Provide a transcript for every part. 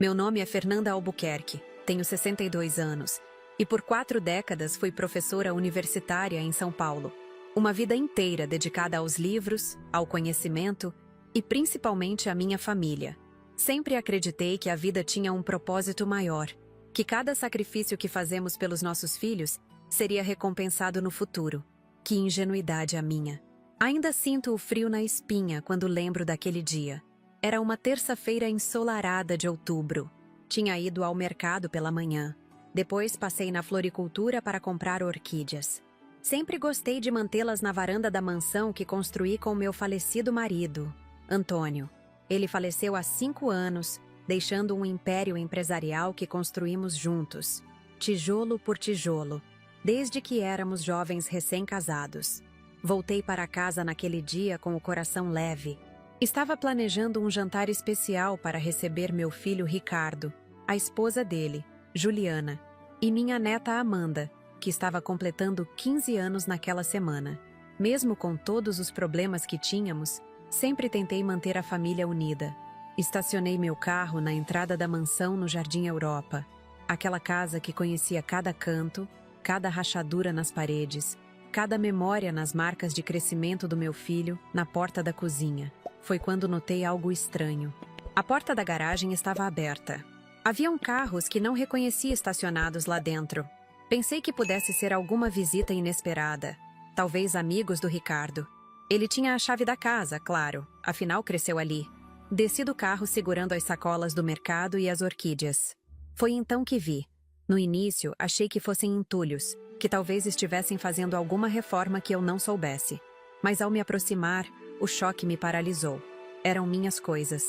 Meu nome é Fernanda Albuquerque, tenho 62 anos e por 4 décadas fui professora universitária em São Paulo. Uma vida inteira dedicada aos livros, ao conhecimento e principalmente à minha família. Sempre acreditei que a vida tinha um propósito maior, que cada sacrifício que fazemos pelos nossos filhos seria recompensado no futuro. Que ingenuidade a minha! Ainda sinto o frio na espinha quando lembro daquele dia. Era uma terça-feira ensolarada de outubro. Tinha ido ao mercado pela manhã. Depois passei na floricultura para comprar orquídeas. Sempre gostei de mantê-las na varanda da mansão que construí com meu falecido marido, Antônio. Ele faleceu há 5 anos, deixando um império empresarial que construímos juntos, tijolo por tijolo, desde que éramos jovens recém-casados. Voltei para casa naquele dia com o coração leve. Estava planejando um jantar especial para receber meu filho Ricardo, a esposa dele, Juliana, e minha neta Amanda, que estava completando 15 anos naquela semana. Mesmo com todos os problemas que tínhamos, sempre tentei manter a família unida. Estacionei meu carro na entrada da mansão no Jardim Europa, aquela casa que conhecia cada canto, cada rachadura nas paredes, cada memória nas marcas de crescimento do meu filho na porta da cozinha. Foi quando notei algo estranho. A porta da garagem estava aberta. Haviam carros que não reconhecia estacionados lá dentro. Pensei que pudesse ser alguma visita inesperada. Talvez amigos do Ricardo. Ele tinha a chave da casa, claro, afinal cresceu ali. Desci do carro segurando as sacolas do mercado e as orquídeas. Foi então que vi. No início, achei que fossem entulhos, que talvez estivessem fazendo alguma reforma que eu não soubesse. Mas ao me aproximar, o choque me paralisou. Eram minhas coisas.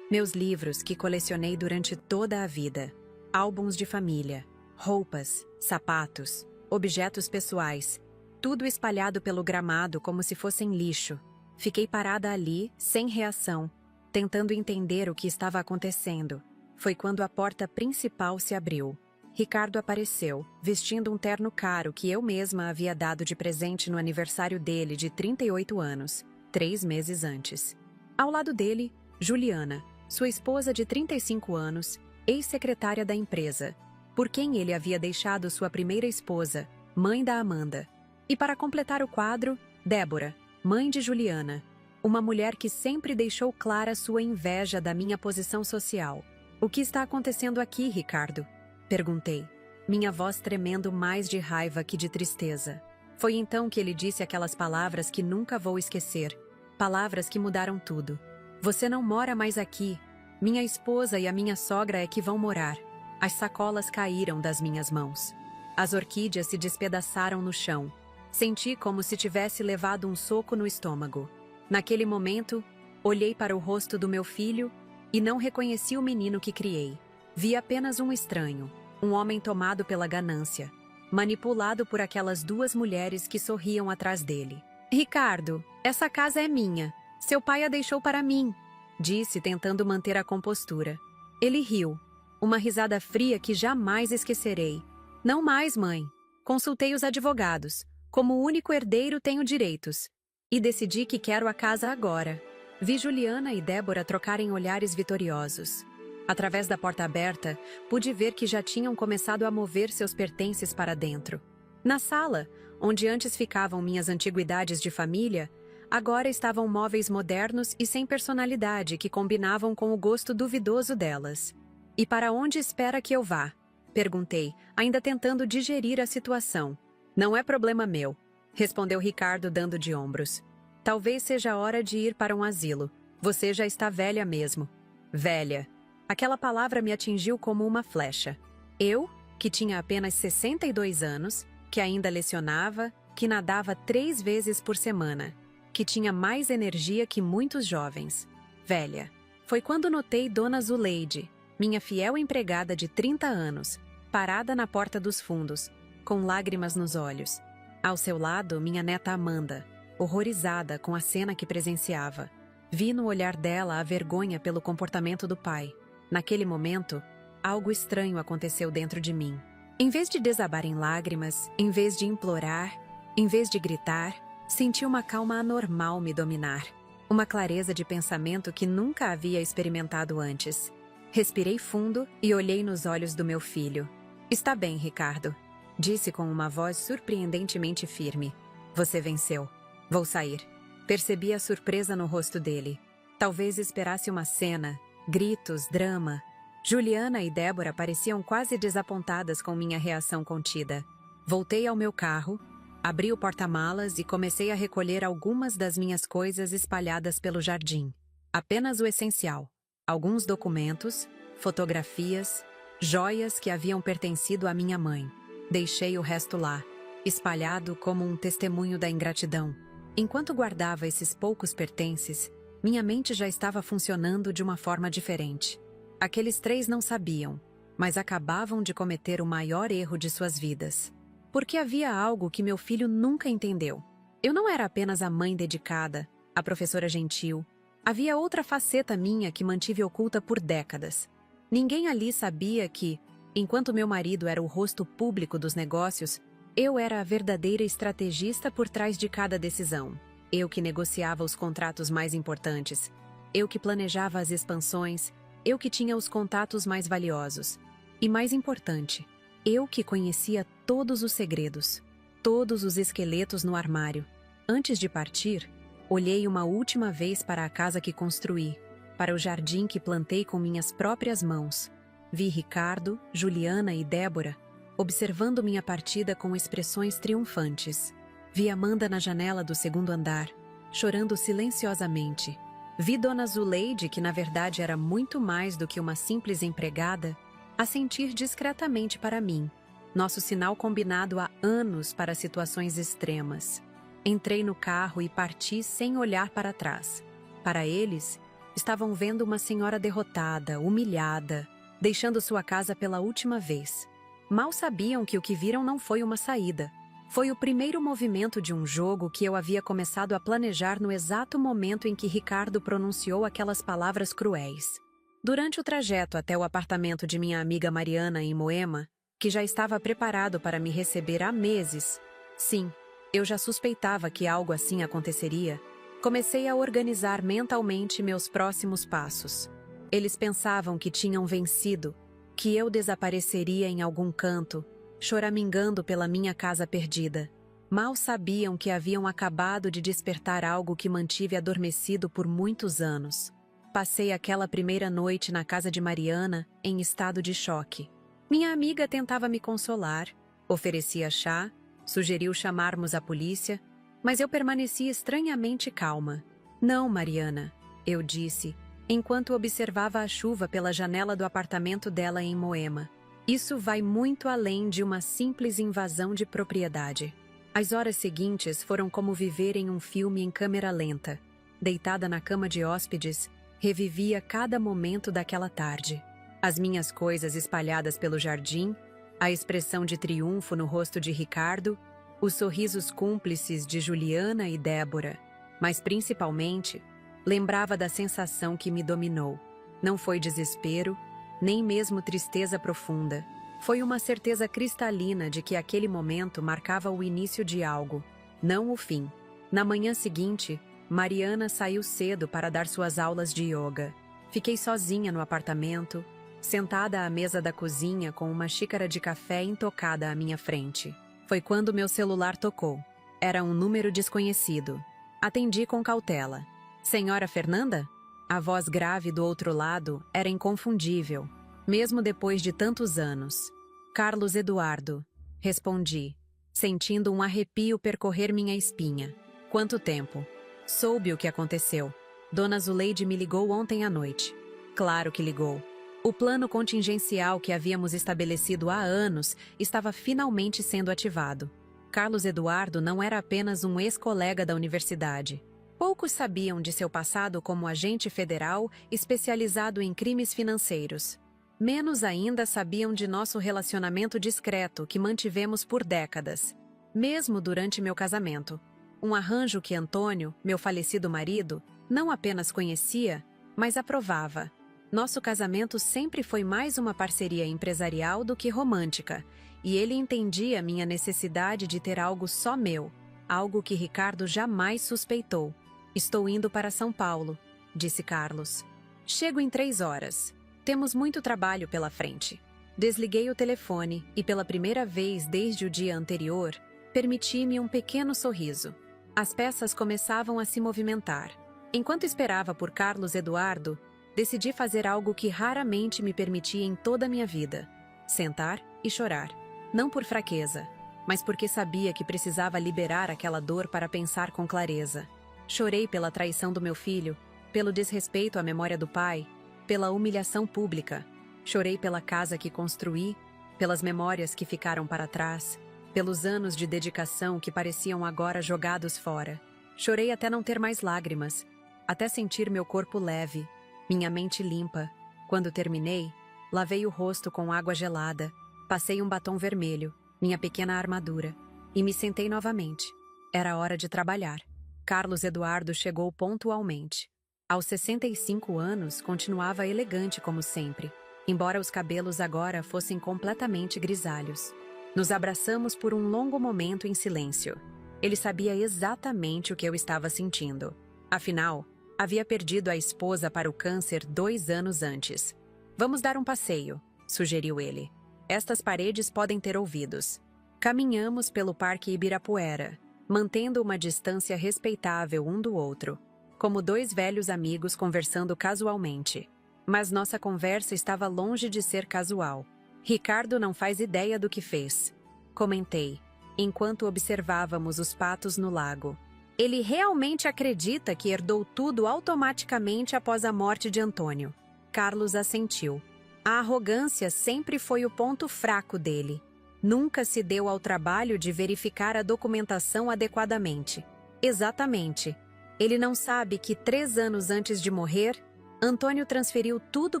Meus livros que colecionei durante toda a vida. Álbuns de família, roupas, sapatos, objetos pessoais. Tudo espalhado pelo gramado como se fossem lixo. Fiquei parada ali, sem reação, tentando entender o que estava acontecendo. Foi quando a porta principal se abriu. Ricardo apareceu, vestindo um terno caro que eu mesma havia dado de presente no aniversário dele de 38 anos, 3 meses antes. Ao lado dele, Juliana, sua esposa de 35 anos, ex-secretária da empresa, por quem ele havia deixado sua primeira esposa, mãe da Amanda. E para completar o quadro, Débora, mãe de Juliana, uma mulher que sempre deixou clara sua inveja da minha posição social. "O que está acontecendo aqui, Ricardo?" perguntei, minha voz tremendo mais de raiva que de tristeza. Foi então que ele disse aquelas palavras que nunca vou esquecer, palavras que mudaram tudo. "Você não mora mais aqui. Minha esposa e a minha sogra é que vão morar." As sacolas caíram das minhas mãos. As orquídeas se despedaçaram no chão. Senti como se tivesse levado um soco no estômago. Naquele momento, olhei para o rosto do meu filho e não reconheci o menino que criei. Vi apenas um estranho, um homem tomado pela ganância, manipulado por aquelas 2 mulheres que sorriam atrás dele. "Ricardo, essa casa é minha. Seu pai a deixou para mim", disse tentando manter a compostura. Ele riu, uma risada fria que jamais esquecerei. "Não mais, mãe. Consultei os advogados. Como único herdeiro tenho direitos. E decidi que quero a casa agora." Vi Juliana e Débora trocarem olhares vitoriosos. Através da porta aberta, pude ver que já tinham começado a mover seus pertences para dentro. Na sala, onde antes ficavam minhas antiguidades de família, agora estavam móveis modernos e sem personalidade que combinavam com o gosto duvidoso delas. "E para onde espera que eu vá?" perguntei, ainda tentando digerir a situação. "Não é problema meu", respondeu Ricardo dando de ombros. "Talvez seja hora de ir para um asilo. Você já está velha mesmo." Velha. Aquela palavra me atingiu como uma flecha. Eu, que tinha apenas 62 anos, que ainda lecionava, que nadava 3 vezes por semana, que tinha mais energia que muitos jovens. Velha. Foi quando notei Dona Zuleide, minha fiel empregada de 30 anos, parada na porta dos fundos, com lágrimas nos olhos. Ao seu lado, minha neta Amanda, horrorizada com a cena que presenciava. Vi no olhar dela a vergonha pelo comportamento do pai. Naquele momento, algo estranho aconteceu dentro de mim. Em vez de desabar em lágrimas, em vez de implorar, em vez de gritar, senti uma calma anormal me dominar. Uma clareza de pensamento que nunca havia experimentado antes. Respirei fundo e olhei nos olhos do meu filho. Está bem, Ricardo, disse com uma voz surpreendentemente firme. Você venceu. Vou sair. Percebi a surpresa no rosto dele. Talvez esperasse uma cena, gritos, drama. Juliana e Débora pareciam quase desapontadas com minha reação contida. Voltei ao meu carro, abri o porta-malas e comecei a recolher algumas das minhas coisas espalhadas pelo jardim. Apenas o essencial. Alguns documentos, fotografias, joias que haviam pertencido à minha mãe. Deixei o resto lá, espalhado como um testemunho da ingratidão. Enquanto guardava esses poucos pertences, minha mente já estava funcionando de uma forma diferente. Aqueles 3 não sabiam, mas acabavam de cometer o maior erro de suas vidas. Porque havia algo que meu filho nunca entendeu. Eu não era apenas a mãe dedicada, a professora gentil. Havia outra faceta minha que mantive oculta por décadas. Ninguém ali sabia que, enquanto meu marido era o rosto público dos negócios, eu era a verdadeira estrategista por trás de cada decisão. Eu que negociava os contratos mais importantes. Eu que planejava as expansões. Eu que tinha os contatos mais valiosos. E mais importante, eu que conhecia todos os segredos, todos os esqueletos no armário. Antes de partir, olhei uma última vez para a casa que construí, para o jardim que plantei com minhas próprias mãos. Vi Ricardo, Juliana e Débora observando minha partida com expressões triunfantes. Vi Amanda na janela do 2º andar, chorando silenciosamente. Vi Dona Zuleide, que na verdade era muito mais do que uma simples empregada, assentir discretamente para mim, nosso sinal combinado há anos para situações extremas. Entrei no carro e parti sem olhar para trás. Para eles, estavam vendo uma senhora derrotada, humilhada, deixando sua casa pela última vez. Mal sabiam que o que viram não foi uma saída. Foi o primeiro movimento de um jogo que eu havia começado a planejar no exato momento em que Ricardo pronunciou aquelas palavras cruéis. Durante o trajeto até o apartamento de minha amiga Mariana em Moema, que já estava preparado para me receber há meses, sim, eu já suspeitava que algo assim aconteceria, comecei a organizar mentalmente meus próximos passos. Eles pensavam que tinham vencido, que eu desapareceria em algum canto, choramingando pela minha casa perdida. Mal sabiam que haviam acabado de despertar algo que mantive adormecido por muitos anos. Passei aquela primeira noite na casa de Mariana em estado de choque. Minha amiga tentava me consolar, oferecia chá, sugeriu chamarmos a polícia, mas eu permaneci estranhamente calma. Não, Mariana, eu disse, enquanto observava a chuva pela janela do apartamento dela em Moema. Isso vai muito além de uma simples invasão de propriedade. As horas seguintes foram como viver em um filme em câmera lenta. Deitada na cama de hóspedes, revivia cada momento daquela tarde. As minhas coisas espalhadas pelo jardim, a expressão de triunfo no rosto de Ricardo, os sorrisos cúmplices de Juliana e Débora, mas principalmente, lembrava da sensação que me dominou. Não foi desespero, nem mesmo tristeza profunda. Foi uma certeza cristalina de que aquele momento marcava o início de algo, não o fim. Na manhã seguinte, Mariana saiu cedo para dar suas aulas de yoga. Fiquei sozinha no apartamento, sentada à mesa da cozinha com uma xícara de café intocada à minha frente. Foi quando meu celular tocou. Era um número desconhecido. Atendi com cautela. Senhora Fernanda? A voz grave do outro lado era inconfundível, mesmo depois de tantos anos. Carlos Eduardo, respondi, sentindo um arrepio percorrer minha espinha. Quanto tempo? Soube o que aconteceu. Dona Zuleide me ligou ontem à noite. Claro que ligou. O plano contingencial que havíamos estabelecido há anos estava finalmente sendo ativado. Carlos Eduardo não era apenas um ex-colega da universidade. Poucos sabiam de seu passado como agente federal especializado em crimes financeiros. Menos ainda sabiam de nosso relacionamento discreto que mantivemos por décadas, mesmo durante meu casamento. Um arranjo que Antônio, meu falecido marido, não apenas conhecia, mas aprovava. Nosso casamento sempre foi mais uma parceria empresarial do que romântica, e ele entendia minha necessidade de ter algo só meu, algo que Ricardo jamais suspeitou. Estou indo para São Paulo, disse Carlos. Chego em 3 horas. Temos muito trabalho pela frente. Desliguei o telefone e, pela primeira vez desde o dia anterior, permiti-me um pequeno sorriso. As peças começavam a se movimentar. Enquanto esperava por Carlos Eduardo, decidi fazer algo que raramente me permiti em toda a minha vida: sentar e chorar. Não por fraqueza, mas porque sabia que precisava liberar aquela dor para pensar com clareza. Chorei pela traição do meu filho, pelo desrespeito à memória do pai, pela humilhação pública. Chorei pela casa que construí, pelas memórias que ficaram para trás, pelos anos de dedicação que pareciam agora jogados fora. Chorei até não ter mais lágrimas, até sentir meu corpo leve, minha mente limpa. Quando terminei, lavei o rosto com água gelada, passei um batom vermelho, minha pequena armadura, e me sentei novamente. Era hora de trabalhar. Carlos Eduardo chegou pontualmente. Aos 65 anos, continuava elegante como sempre, embora os cabelos agora fossem completamente grisalhos. Nos abraçamos por um longo momento em silêncio. Ele sabia exatamente o que eu estava sentindo. Afinal, havia perdido a esposa para o câncer 2 anos antes. Vamos dar um passeio, sugeriu ele. Estas paredes podem ter ouvidos. Caminhamos pelo Parque Ibirapuera, mantendo uma distância respeitável um do outro, como 2 velhos amigos conversando casualmente. Mas nossa conversa estava longe de ser casual. Ricardo não faz ideia do que fez, comentei, enquanto observávamos os patos no lago. Ele realmente acredita que herdou tudo automaticamente após a morte de Antônio. Carlos assentiu. A arrogância sempre foi o ponto fraco dele. Nunca se deu ao trabalho de verificar a documentação adequadamente. Exatamente. Ele não sabe que 3 anos antes de morrer, Antônio transferiu tudo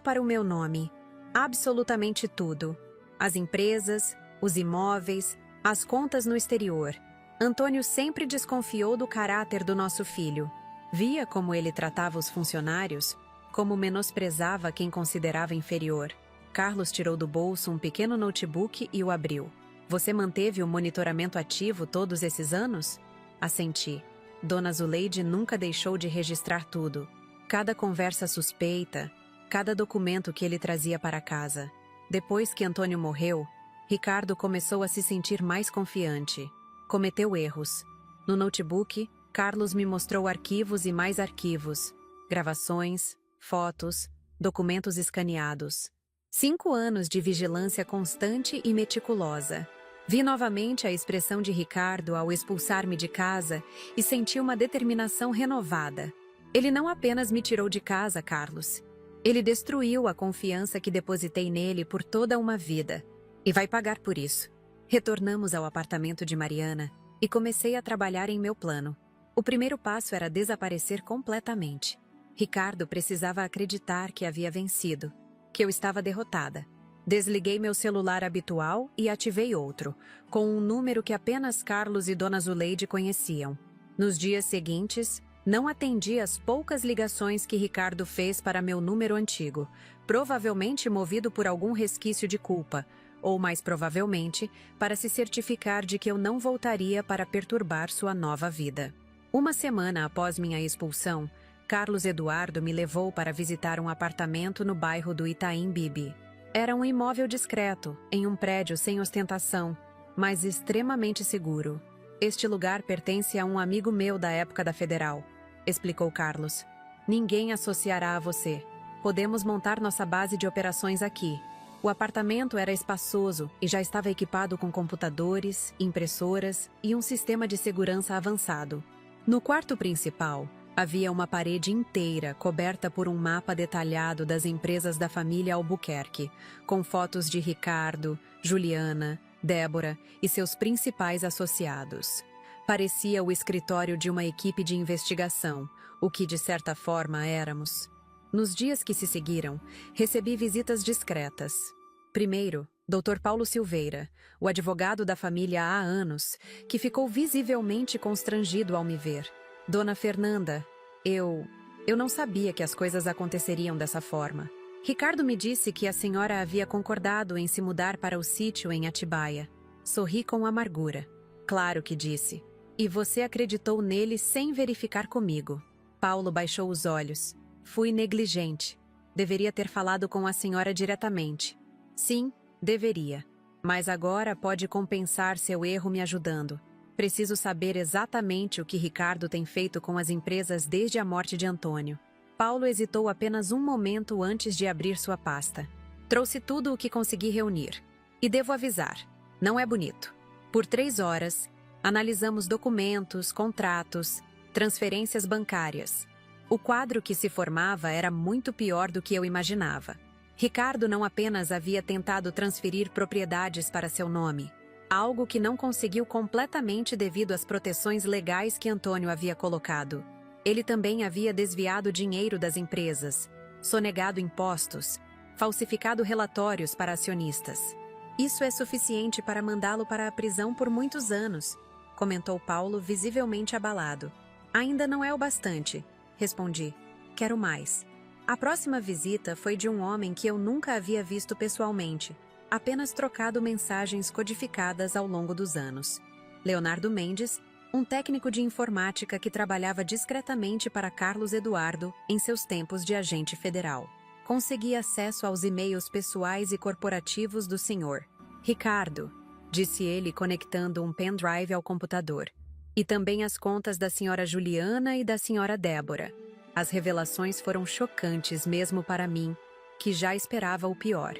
para o meu nome. Absolutamente tudo. As empresas, os imóveis, as contas no exterior. Antônio sempre desconfiou do caráter do nosso filho. Via como ele tratava os funcionários, como menosprezava quem considerava inferior. Carlos tirou do bolso um pequeno notebook e o abriu. Você manteve o monitoramento ativo todos esses anos? Assenti. Dona Zuleide nunca deixou de registrar tudo. Cada conversa suspeita, cada documento que ele trazia para casa. Depois que Antônio morreu, Ricardo começou a se sentir mais confiante. Cometeu erros. No notebook, Carlos me mostrou arquivos e mais arquivos, gravações, fotos, documentos escaneados. 5 anos de vigilância constante e meticulosa. Vi novamente a expressão de Ricardo ao expulsar-me de casa e senti uma determinação renovada. Ele não apenas me tirou de casa, Carlos. Ele destruiu a confiança que depositei nele por toda uma vida. E vai pagar por isso. Retornamos ao apartamento de Mariana e comecei a trabalhar em meu plano. O primeiro passo era desaparecer completamente. Ricardo precisava acreditar que havia vencido, que eu estava derrotada. Desliguei meu celular habitual e ativei outro, com um número que apenas Carlos e Dona Zuleide conheciam. Nos dias seguintes, não atendi às poucas ligações que Ricardo fez para meu número antigo, provavelmente movido por algum resquício de culpa, ou mais provavelmente, para se certificar de que eu não voltaria para perturbar sua nova vida. 1 semana após minha expulsão, Carlos Eduardo me levou para visitar um apartamento no bairro do Itaim Bibi. Era um imóvel discreto, em um prédio sem ostentação, mas extremamente seguro. Este lugar pertence a um amigo meu da época da Federal, explicou Carlos. Ninguém associará a você. Podemos montar nossa base de operações aqui. O apartamento era espaçoso e já estava equipado com computadores, impressoras e um sistema de segurança avançado. No quarto principal, havia uma parede inteira coberta por um mapa detalhado das empresas da família Albuquerque, com fotos de Ricardo, Juliana, Débora e seus principais associados. Parecia o escritório de uma equipe de investigação, o que de certa forma éramos. Nos dias que se seguiram, recebi visitas discretas. Primeiro, Dr. Paulo Silveira, o advogado da família há anos, que ficou visivelmente constrangido ao me ver. Dona Fernanda, eu não sabia que as coisas aconteceriam dessa forma. Ricardo me disse que a senhora havia concordado em se mudar para o sítio em Atibaia. Sorri com amargura. Claro que disse. E você acreditou nele sem verificar comigo. Paulo baixou os olhos. Fui negligente. Deveria ter falado com a senhora diretamente. Sim, deveria. Mas agora pode compensar seu erro me ajudando. Preciso saber exatamente o que Ricardo tem feito com as empresas desde a morte de Antônio. Paulo hesitou apenas um momento antes de abrir sua pasta. Trouxe tudo o que consegui reunir. E devo avisar, não é bonito. Por 3 horas, analisamos documentos, contratos, transferências bancárias. O quadro que se formava era muito pior do que eu imaginava. Ricardo não apenas havia tentado transferir propriedades para seu nome, algo que não conseguiu completamente devido às proteções legais que Antônio havia colocado. Ele também havia desviado dinheiro das empresas, sonegado impostos, falsificado relatórios para acionistas. Isso é suficiente para mandá-lo para a prisão por muitos anos, comentou Paulo, visivelmente abalado. Ainda não é o bastante, respondi. Quero mais. A próxima visita foi de um homem que eu nunca havia visto pessoalmente, apenas trocado mensagens codificadas ao longo dos anos. Leonardo Mendes, um técnico de informática que trabalhava discretamente para Carlos Eduardo em seus tempos de agente federal. Consegui acesso aos e-mails pessoais e corporativos do senhor. Ricardo, disse ele conectando um pendrive ao computador. E também as contas da senhora Juliana e da senhora Débora. As revelações foram chocantes mesmo para mim, que já esperava o pior.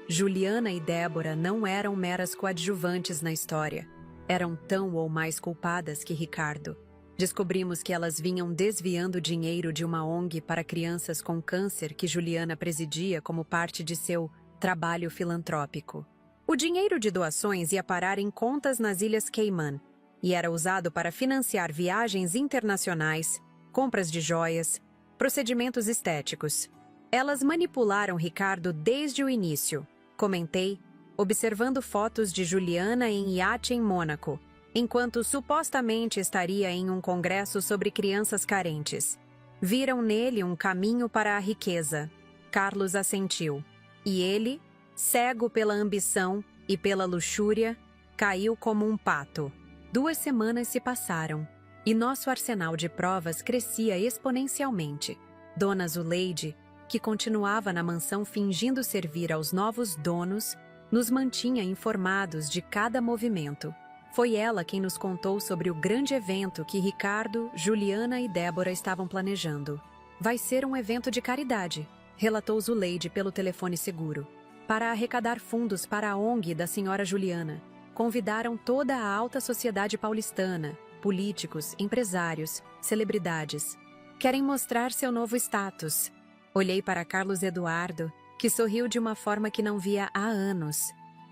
Juliana e Débora não eram meras coadjuvantes na história. Eram tão ou mais culpadas que Ricardo. Descobrimos que elas vinham desviando dinheiro de uma ONG para crianças com câncer que Juliana presidia como parte de seu trabalho filantrópico. O dinheiro de doações ia parar em contas nas Ilhas Cayman e era usado para financiar viagens internacionais, compras de joias, procedimentos estéticos. Elas manipularam Ricardo desde o início, comentei, observando fotos de Juliana em iate em Mônaco, enquanto supostamente estaria em um congresso sobre crianças carentes. Viram nele um caminho para a riqueza. Carlos assentiu. E ele, cego pela ambição e pela luxúria, caiu como um pato. 2 semanas se passaram, e nosso arsenal de provas crescia exponencialmente. Dona Zuleide, que continuava na mansão fingindo servir aos novos donos, nos mantinha informados de cada movimento. Foi ela quem nos contou sobre o grande evento que Ricardo, Juliana e Débora estavam planejando. Vai ser um evento de caridade, relatou Zuleide pelo telefone seguro. Para arrecadar fundos para a ONG da senhora Juliana. Convidaram toda a alta sociedade paulistana, políticos, empresários, celebridades. Querem mostrar seu novo status. Olhei para Carlos Eduardo, que sorriu de uma forma que não via há anos.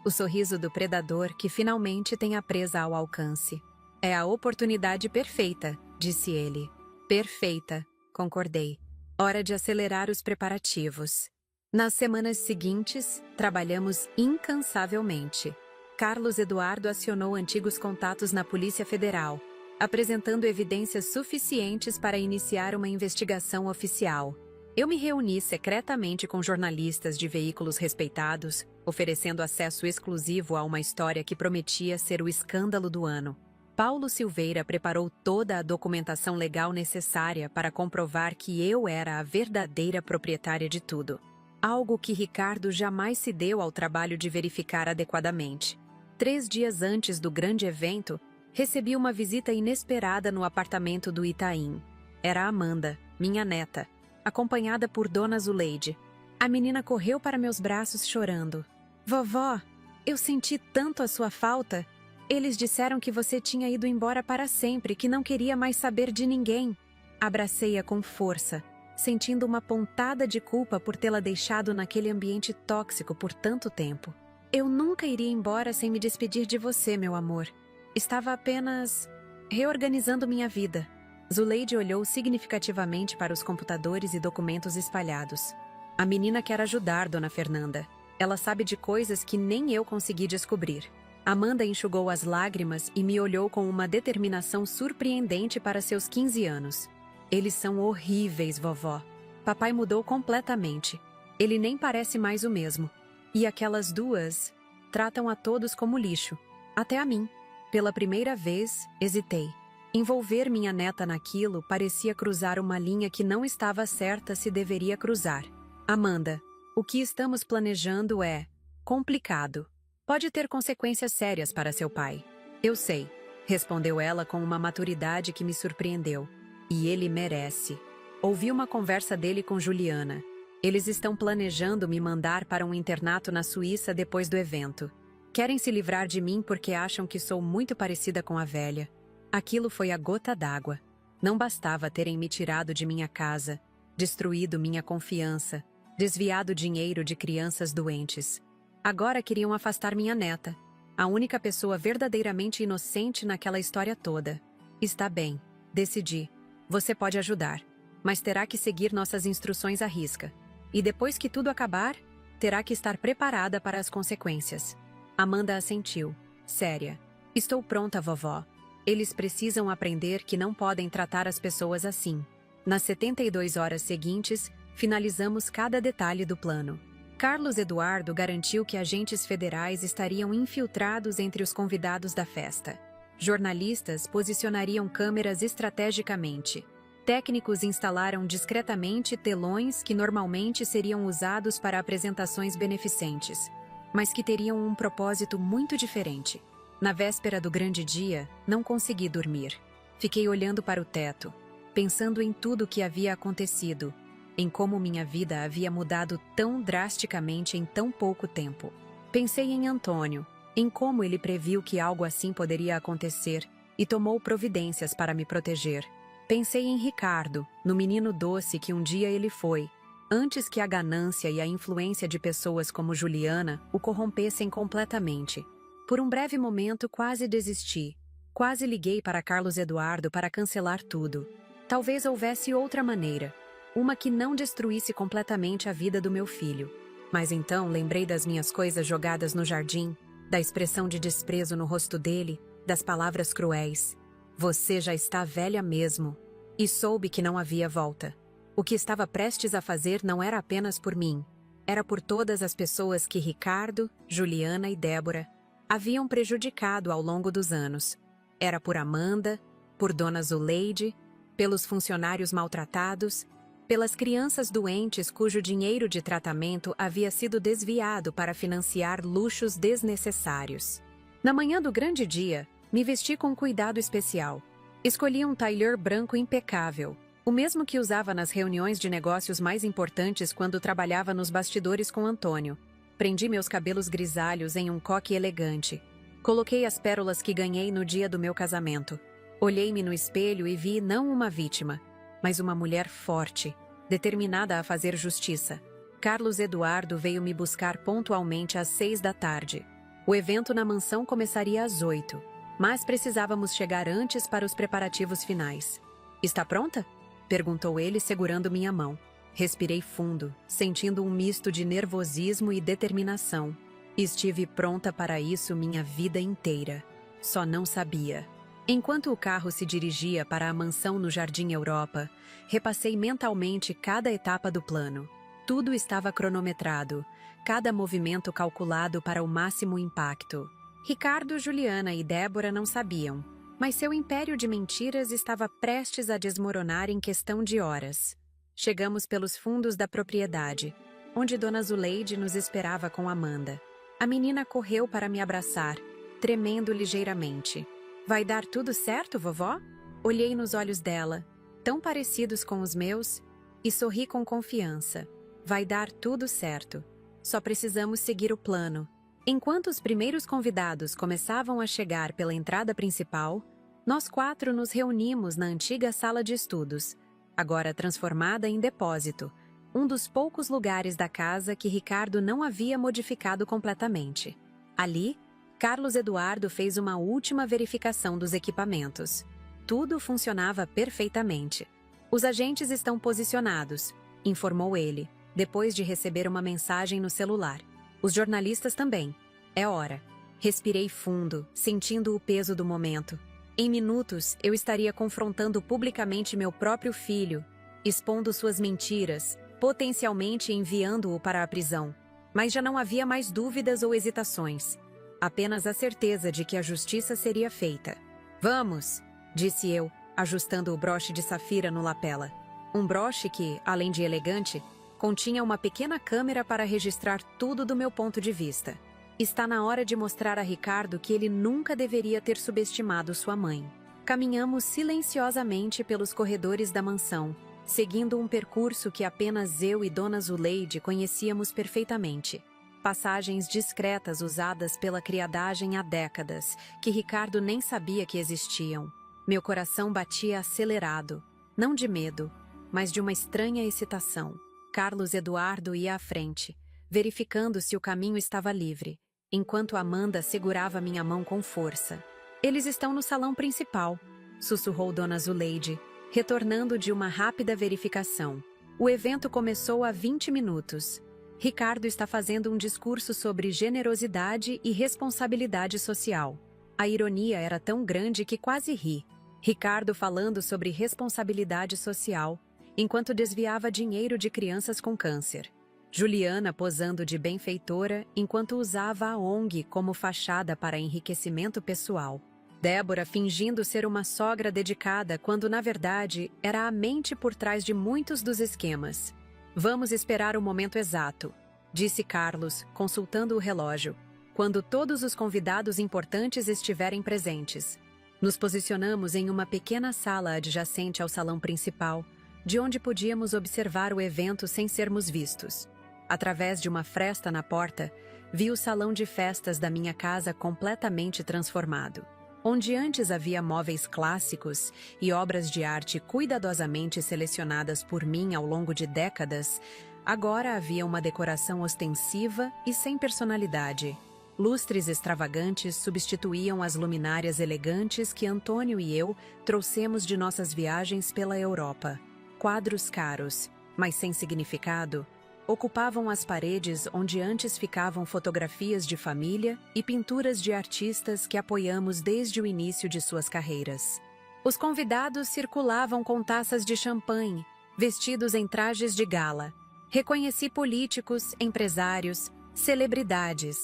O sorriso do predador que finalmente tem a presa ao alcance. É a oportunidade perfeita, disse ele. Perfeita, concordei. Hora de acelerar os preparativos. Nas semanas seguintes, trabalhamos incansavelmente. Carlos Eduardo acionou antigos contatos na Polícia Federal, apresentando evidências suficientes para iniciar uma investigação oficial. Eu me reuni secretamente com jornalistas de veículos respeitados, oferecendo acesso exclusivo a uma história que prometia ser o escândalo do ano. Paulo Silveira preparou toda a documentação legal necessária para comprovar que eu era a verdadeira proprietária de tudo. Algo que Ricardo jamais se deu ao trabalho de verificar adequadamente. 3 dias antes do grande evento, recebi uma visita inesperada no apartamento do Itaim. Era Amanda, minha neta, acompanhada por Dona Zuleide. A menina correu para meus braços chorando. Vovó, eu senti tanto a sua falta. Eles disseram que você tinha ido embora para sempre, que não queria mais saber de ninguém. Abracei-a com força, sentindo uma pontada de culpa por tê-la deixado naquele ambiente tóxico por tanto tempo. Eu nunca iria embora sem me despedir de você, meu amor. Estava apenas reorganizando minha vida. Zuleide olhou significativamente para os computadores e documentos espalhados. A menina quer ajudar, Dona Fernanda. Ela sabe de coisas que nem eu consegui descobrir. Amanda enxugou as lágrimas e me olhou com uma determinação surpreendente para seus 15 anos. Eles são horríveis, vovó. Papai mudou completamente. Ele nem parece mais o mesmo. E aquelas duas tratam a todos como lixo. Até a mim. Pela primeira vez, hesitei. Envolver minha neta naquilo parecia cruzar uma linha que não estava certa se deveria cruzar. Amanda, o que estamos planejando é complicado. Pode ter consequências sérias para seu pai. Eu sei, respondeu ela com uma maturidade que me surpreendeu. E ele merece. Ouvi uma conversa dele com Juliana. Eles estão planejando me mandar para um internato na Suíça depois do evento. Querem se livrar de mim porque acham que sou muito parecida com a velha. Aquilo foi a gota d'água. Não bastava terem me tirado de minha casa, destruído minha confiança, desviado dinheiro de crianças doentes. Agora queriam afastar minha neta, a única pessoa verdadeiramente inocente naquela história toda. Está bem, decidi. Você pode ajudar, mas terá que seguir nossas instruções à risca. E depois que tudo acabar, terá que estar preparada para as consequências. Amanda assentiu, séria. Estou pronta, vovó. Eles precisam aprender que não podem tratar as pessoas assim. Nas 72 horas seguintes, finalizamos cada detalhe do plano. Carlos Eduardo garantiu que agentes federais estariam infiltrados entre os convidados da festa. Jornalistas posicionariam câmeras estrategicamente. Técnicos instalaram discretamente telões que normalmente seriam usados para apresentações beneficentes, mas que teriam um propósito muito diferente. Na véspera do grande dia, não consegui dormir. Fiquei olhando para o teto, pensando em tudo o que havia acontecido, em como minha vida havia mudado tão drasticamente em tão pouco tempo. Pensei em Antônio, em como ele previu que algo assim poderia acontecer e tomou providências para me proteger. Pensei em Ricardo, no menino doce que um dia ele foi, antes que a ganância e a influência de pessoas como Juliana o corrompessem completamente. Por um breve momento quase desisti. Quase liguei para Carlos Eduardo para cancelar tudo. Talvez houvesse outra maneira, uma que não destruísse completamente a vida do meu filho. Mas então lembrei das minhas coisas jogadas no jardim, da expressão de desprezo no rosto dele, das palavras cruéis. Você já está velha mesmo. E soube que não havia volta. O que estava prestes a fazer não era apenas por mim. Era por todas as pessoas que Ricardo, Juliana e Débora haviam prejudicado ao longo dos anos. Era por Amanda, por Dona Zuleide, pelos funcionários maltratados, pelas crianças doentes cujo dinheiro de tratamento havia sido desviado para financiar luxos desnecessários. Na manhã do grande dia, me vesti com cuidado especial. Escolhi um tailleur branco impecável, o mesmo que usava nas reuniões de negócios mais importantes quando trabalhava nos bastidores com Antônio. Prendi meus cabelos grisalhos em um coque elegante. Coloquei as pérolas que ganhei no dia do meu casamento. Olhei-me no espelho e vi não uma vítima, mas uma mulher forte, determinada a fazer justiça. Carlos Eduardo veio me buscar pontualmente às 6 da tarde. O evento na mansão começaria às 8, mas precisávamos chegar antes para os preparativos finais. Está pronta? Perguntou ele segurando minha mão. Respirei fundo, sentindo um misto de nervosismo e determinação. Estive pronta para isso minha vida inteira. Só não sabia. Enquanto o carro se dirigia para a mansão no Jardim Europa, repassei mentalmente cada etapa do plano. Tudo estava cronometrado, cada movimento calculado para o máximo impacto. Ricardo, Juliana e Débora não sabiam, mas seu império de mentiras estava prestes a desmoronar em questão de horas. Chegamos pelos fundos da propriedade, onde Dona Zuleide nos esperava com Amanda. A menina correu para me abraçar, tremendo ligeiramente. Vai dar tudo certo, vovó? Olhei nos olhos dela, tão parecidos com os meus, e sorri com confiança. Vai dar tudo certo. Só precisamos seguir o plano. Enquanto os primeiros convidados começavam a chegar pela entrada principal, nós 4 nos reunimos na antiga sala de estudos, agora transformada em depósito, um dos poucos lugares da casa que Ricardo não havia modificado completamente. Ali, Carlos Eduardo fez uma última verificação dos equipamentos. Tudo funcionava perfeitamente. Os agentes estão posicionados, informou ele, depois de receber uma mensagem no celular. Os jornalistas também. É hora. Respirei fundo, sentindo o peso do momento. Em minutos, eu estaria confrontando publicamente meu próprio filho, expondo suas mentiras, potencialmente enviando-o para a prisão. Mas já não havia mais dúvidas ou hesitações. Apenas a certeza de que a justiça seria feita. Vamos, disse eu, ajustando o broche de safira no lapela. Um broche que, além de elegante, Continha uma pequena câmera para registrar tudo do meu ponto de vista. Está na hora de mostrar a Ricardo que ele nunca deveria ter subestimado sua mãe. Caminhamos silenciosamente pelos corredores da mansão, seguindo um percurso que apenas eu e Dona Zuleide conhecíamos perfeitamente. Passagens discretas usadas pela criadagem há décadas, que Ricardo nem sabia que existiam. Meu coração batia acelerado, não de medo, mas de uma estranha excitação. Carlos Eduardo ia à frente, verificando se o caminho estava livre, enquanto Amanda segurava minha mão com força. Eles estão no salão principal, sussurrou Dona Zuleide, retornando de uma rápida verificação. O evento começou há 20 minutos. Ricardo está fazendo um discurso sobre generosidade e responsabilidade social. A ironia era tão grande que quase ri. Ricardo falando sobre responsabilidade social, enquanto desviava dinheiro de crianças com câncer. Juliana posando de benfeitora enquanto usava a ONG como fachada para enriquecimento pessoal. Débora fingindo ser uma sogra dedicada quando, na verdade, era a mente por trás de muitos dos esquemas. Vamos esperar o momento exato, disse Carlos, consultando o relógio, quando todos os convidados importantes estiverem presentes. Nos posicionamos em uma pequena sala adjacente ao salão principal, de onde podíamos observar o evento sem sermos vistos. Através de uma fresta na porta, vi o salão de festas da minha casa completamente transformado. Onde antes havia móveis clássicos e obras de arte cuidadosamente selecionadas por mim ao longo de décadas, agora havia uma decoração ostensiva e sem personalidade. Lustres extravagantes substituíam as luminárias elegantes que Antônio e eu trouxemos de nossas viagens pela Europa. Quadros caros, mas sem significado, ocupavam as paredes onde antes ficavam fotografias de família e pinturas de artistas que apoiamos desde o início de suas carreiras. Os convidados circulavam com taças de champanhe, vestidos em trajes de gala. Reconheci políticos, empresários, celebridades,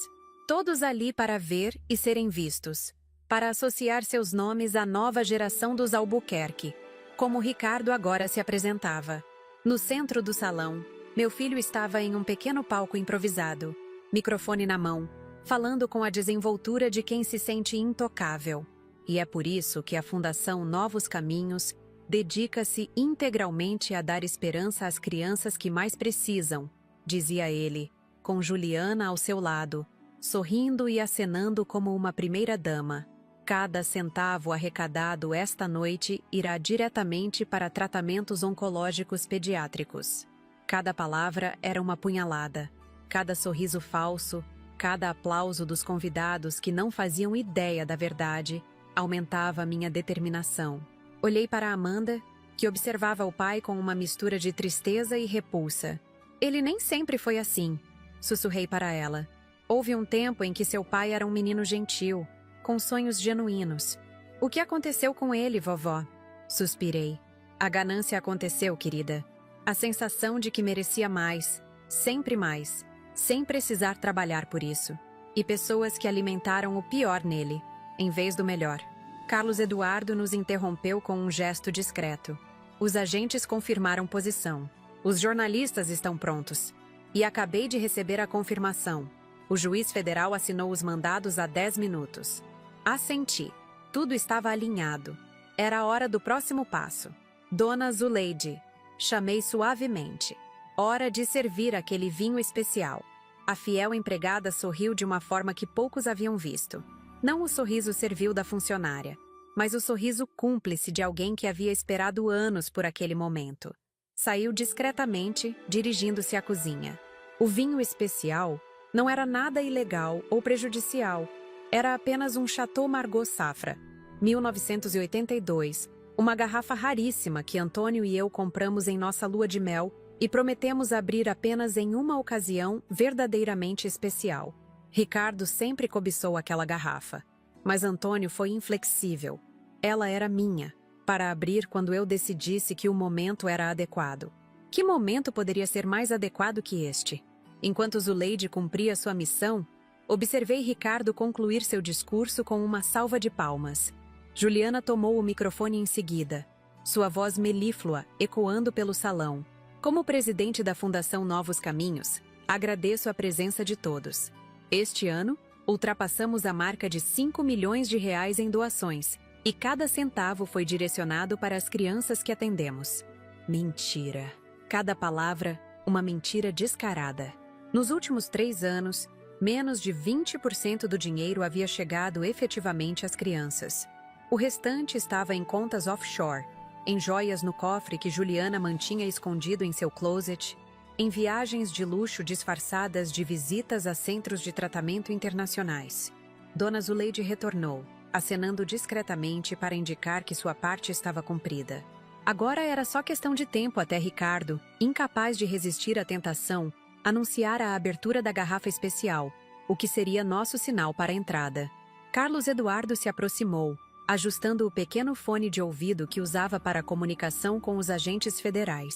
todos ali para ver e serem vistos, para associar seus nomes à nova geração dos Albuquerque, como Ricardo agora se apresentava. No centro do salão, meu filho estava em um pequeno palco improvisado, microfone na mão, falando com a desenvoltura de quem se sente intocável. E é por isso que a Fundação Novos Caminhos dedica-se integralmente a dar esperança às crianças que mais precisam, dizia ele, com Juliana ao seu lado, sorrindo e acenando como uma primeira-dama. Cada centavo arrecadado esta noite irá diretamente para tratamentos oncológicos pediátricos. Cada palavra era uma punhalada, cada sorriso falso, cada aplauso dos convidados que não faziam ideia da verdade, aumentava minha determinação. Olhei para Amanda, que observava o pai com uma mistura de tristeza e repulsa. Ele nem sempre foi assim, sussurrei para ela. Houve um tempo em que seu pai era um menino gentil, com sonhos genuínos. O que aconteceu com ele, vovó? Suspirei. A ganância aconteceu, querida. A sensação de que merecia mais, sem precisar trabalhar por isso. E pessoas que alimentaram o pior nele, em vez do melhor. Carlos Eduardo nos interrompeu com um gesto discreto. Os agentes confirmaram posição. Os jornalistas estão prontos. E acabei de receber a confirmação. O juiz federal assinou os mandados há 10 minutos. Assenti. Tudo estava alinhado. Era a hora do próximo passo. Dona Zuleide. Chamei suavemente. Hora de servir aquele vinho especial. A fiel empregada sorriu de uma forma que poucos haviam visto. Não o sorriso servil da funcionária, mas o sorriso cúmplice de alguém que havia esperado anos por aquele momento. Saiu discretamente, dirigindo-se à cozinha. O vinho especial não era nada ilegal ou prejudicial. Era apenas um Chateau Margaux Safra, 1982, uma garrafa raríssima que Antônio e eu compramos em nossa lua de mel e prometemos abrir apenas em uma ocasião verdadeiramente especial. Ricardo sempre cobiçou aquela garrafa, mas Antônio foi inflexível. Ela era minha, para abrir quando eu decidisse que o momento era adequado. Que momento poderia ser mais adequado que este? Enquanto Zuleide cumpria sua missão, observei Ricardo concluir seu discurso com uma salva de palmas. Juliana tomou o microfone em seguida, sua voz melíflua ecoando pelo salão. Como presidente da Fundação Novos Caminhos, agradeço a presença de todos. Este ano, ultrapassamos a marca de 5 milhões de reais em doações, e cada centavo foi direcionado para as crianças que atendemos. Mentira. Cada palavra, uma mentira descarada. Nos últimos 3 anos, menos de 20% do dinheiro havia chegado efetivamente às crianças. O restante estava em contas offshore, em joias no cofre que Juliana mantinha escondido em seu closet, em viagens de luxo disfarçadas de visitas a centros de tratamento internacionais. Dona Zuleide retornou, acenando discretamente para indicar que sua parte estava cumprida. Agora era só questão de tempo até Ricardo, incapaz de resistir à tentação, anunciar a abertura da garrafa especial, o que seria nosso sinal para a entrada. Carlos Eduardo se aproximou, ajustando o pequeno fone de ouvido que usava para a comunicação com os agentes federais.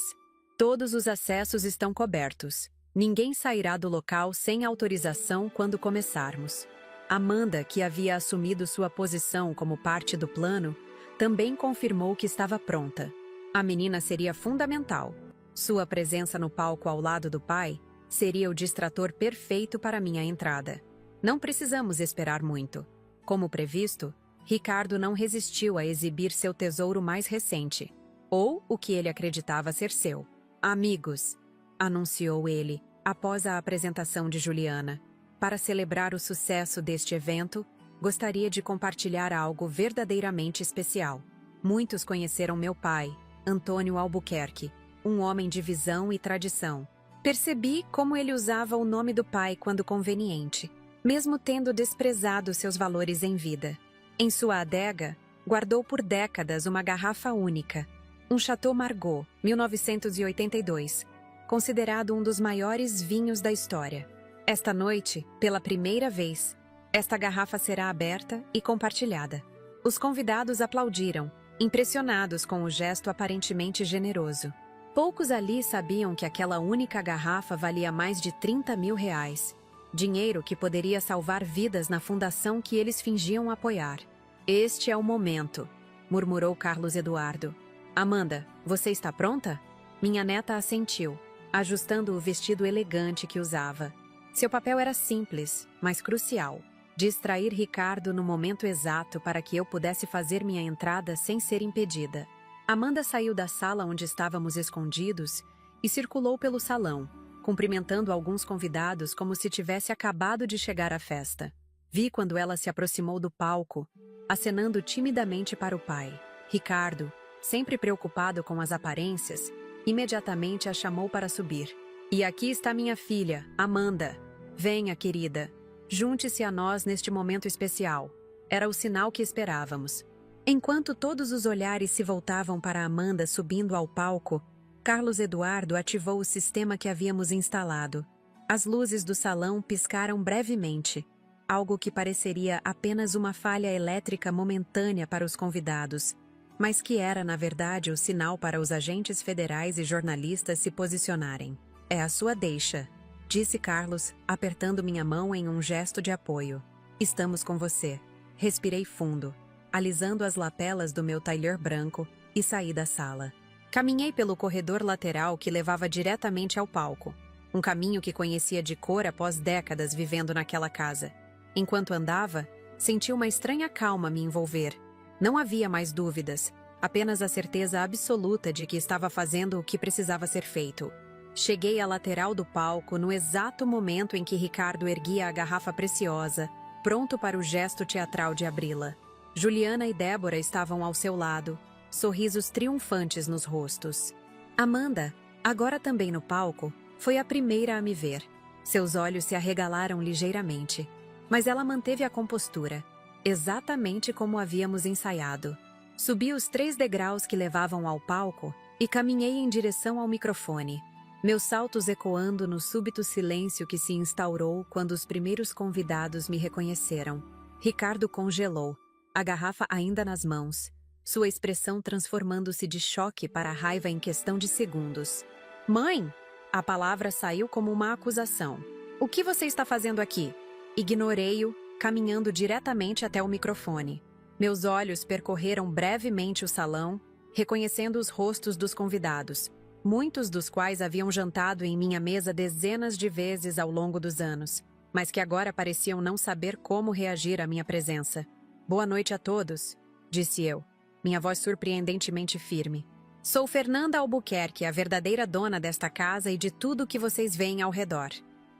Todos os acessos estão cobertos. Ninguém sairá do local sem autorização quando começarmos. Amanda, que havia assumido sua posição como parte do plano, também confirmou que estava pronta. A menina seria fundamental. Sua presença no palco ao lado do pai seria o distrator perfeito para minha entrada. Não precisamos esperar muito. Como previsto, Ricardo não resistiu a exibir seu tesouro mais recente, ou o que ele acreditava ser seu. Amigos, anunciou ele, após a apresentação de Juliana. Para celebrar o sucesso deste evento, gostaria de compartilhar algo verdadeiramente especial. Muitos conheceram meu pai, Antônio Albuquerque, um homem de visão e tradição. Percebi como ele usava o nome do pai quando conveniente, mesmo tendo desprezado seus valores em vida. Em sua adega, guardou por décadas uma garrafa única, um Chateau Margaux, 1982, considerado um dos maiores vinhos da história. Esta noite, pela primeira vez, esta garrafa será aberta e compartilhada. Os convidados aplaudiram, impressionados com o gesto aparentemente generoso. Poucos ali sabiam que aquela única garrafa valia mais de 30 mil reais, dinheiro que poderia salvar vidas na fundação que eles fingiam apoiar. Este é o momento, murmurou Carlos Eduardo. Amanda, você está pronta? Minha neta assentiu, ajustando o vestido elegante que usava. Seu papel era simples, mas crucial. Distrair Ricardo no momento exato para que eu pudesse fazer minha entrada sem ser impedida. Amanda saiu da sala onde estávamos escondidos e circulou pelo salão, cumprimentando alguns convidados como se tivesse acabado de chegar à festa. Vi quando ela se aproximou do palco, acenando timidamente para o pai. Ricardo, sempre preocupado com as aparências, imediatamente a chamou para subir. E aqui está minha filha, Amanda. Venha, querida. Junte-se a nós neste momento especial. Era o sinal que esperávamos. Enquanto todos os olhares se voltavam para Amanda subindo ao palco, Carlos Eduardo ativou o sistema que havíamos instalado. As luzes do salão piscaram brevemente, algo que pareceria apenas uma falha elétrica momentânea para os convidados, mas que era, na verdade, o sinal para os agentes federais e jornalistas se posicionarem. É a sua deixa, disse Carlos, apertando minha mão em um gesto de apoio. Estamos com você. Respirei fundo, alisando as lapelas do meu tailleur branco e saí da sala. Caminhei pelo corredor lateral que levava diretamente ao palco, um caminho que conhecia de cor após décadas vivendo naquela casa. Enquanto andava, senti uma estranha calma me envolver. Não havia mais dúvidas, apenas a certeza absoluta de que estava fazendo o que precisava ser feito. Cheguei à lateral do palco no exato momento em que Ricardo erguia a garrafa preciosa, pronto para o gesto teatral de abri-la. Juliana e Débora estavam ao seu lado, sorrisos triunfantes nos rostos. Amanda, agora também no palco, foi a primeira a me ver. Seus olhos se arregalaram ligeiramente, mas ela manteve a compostura, exatamente como havíamos ensaiado. Subi os 3 degraus que levavam ao palco e caminhei em direção ao microfone, meus saltos ecoando no súbito silêncio que se instaurou quando os primeiros convidados me reconheceram. Ricardo congelou, a garrafa ainda nas mãos, sua expressão transformando-se de choque para raiva em questão de segundos. Mãe! A palavra saiu como uma acusação. O que você está fazendo aqui? Ignorei-o, caminhando diretamente até o microfone. Meus olhos percorreram brevemente o salão, reconhecendo os rostos dos convidados. muitos dos quais haviam jantado em minha mesa dezenas de vezes ao longo dos anos, mas que agora pareciam não saber como reagir à minha presença. "Boa noite a todos", disse eu, minha voz surpreendentemente firme. "Sou Fernanda Albuquerque, a verdadeira dona desta casa e de tudo o que vocês veem ao redor."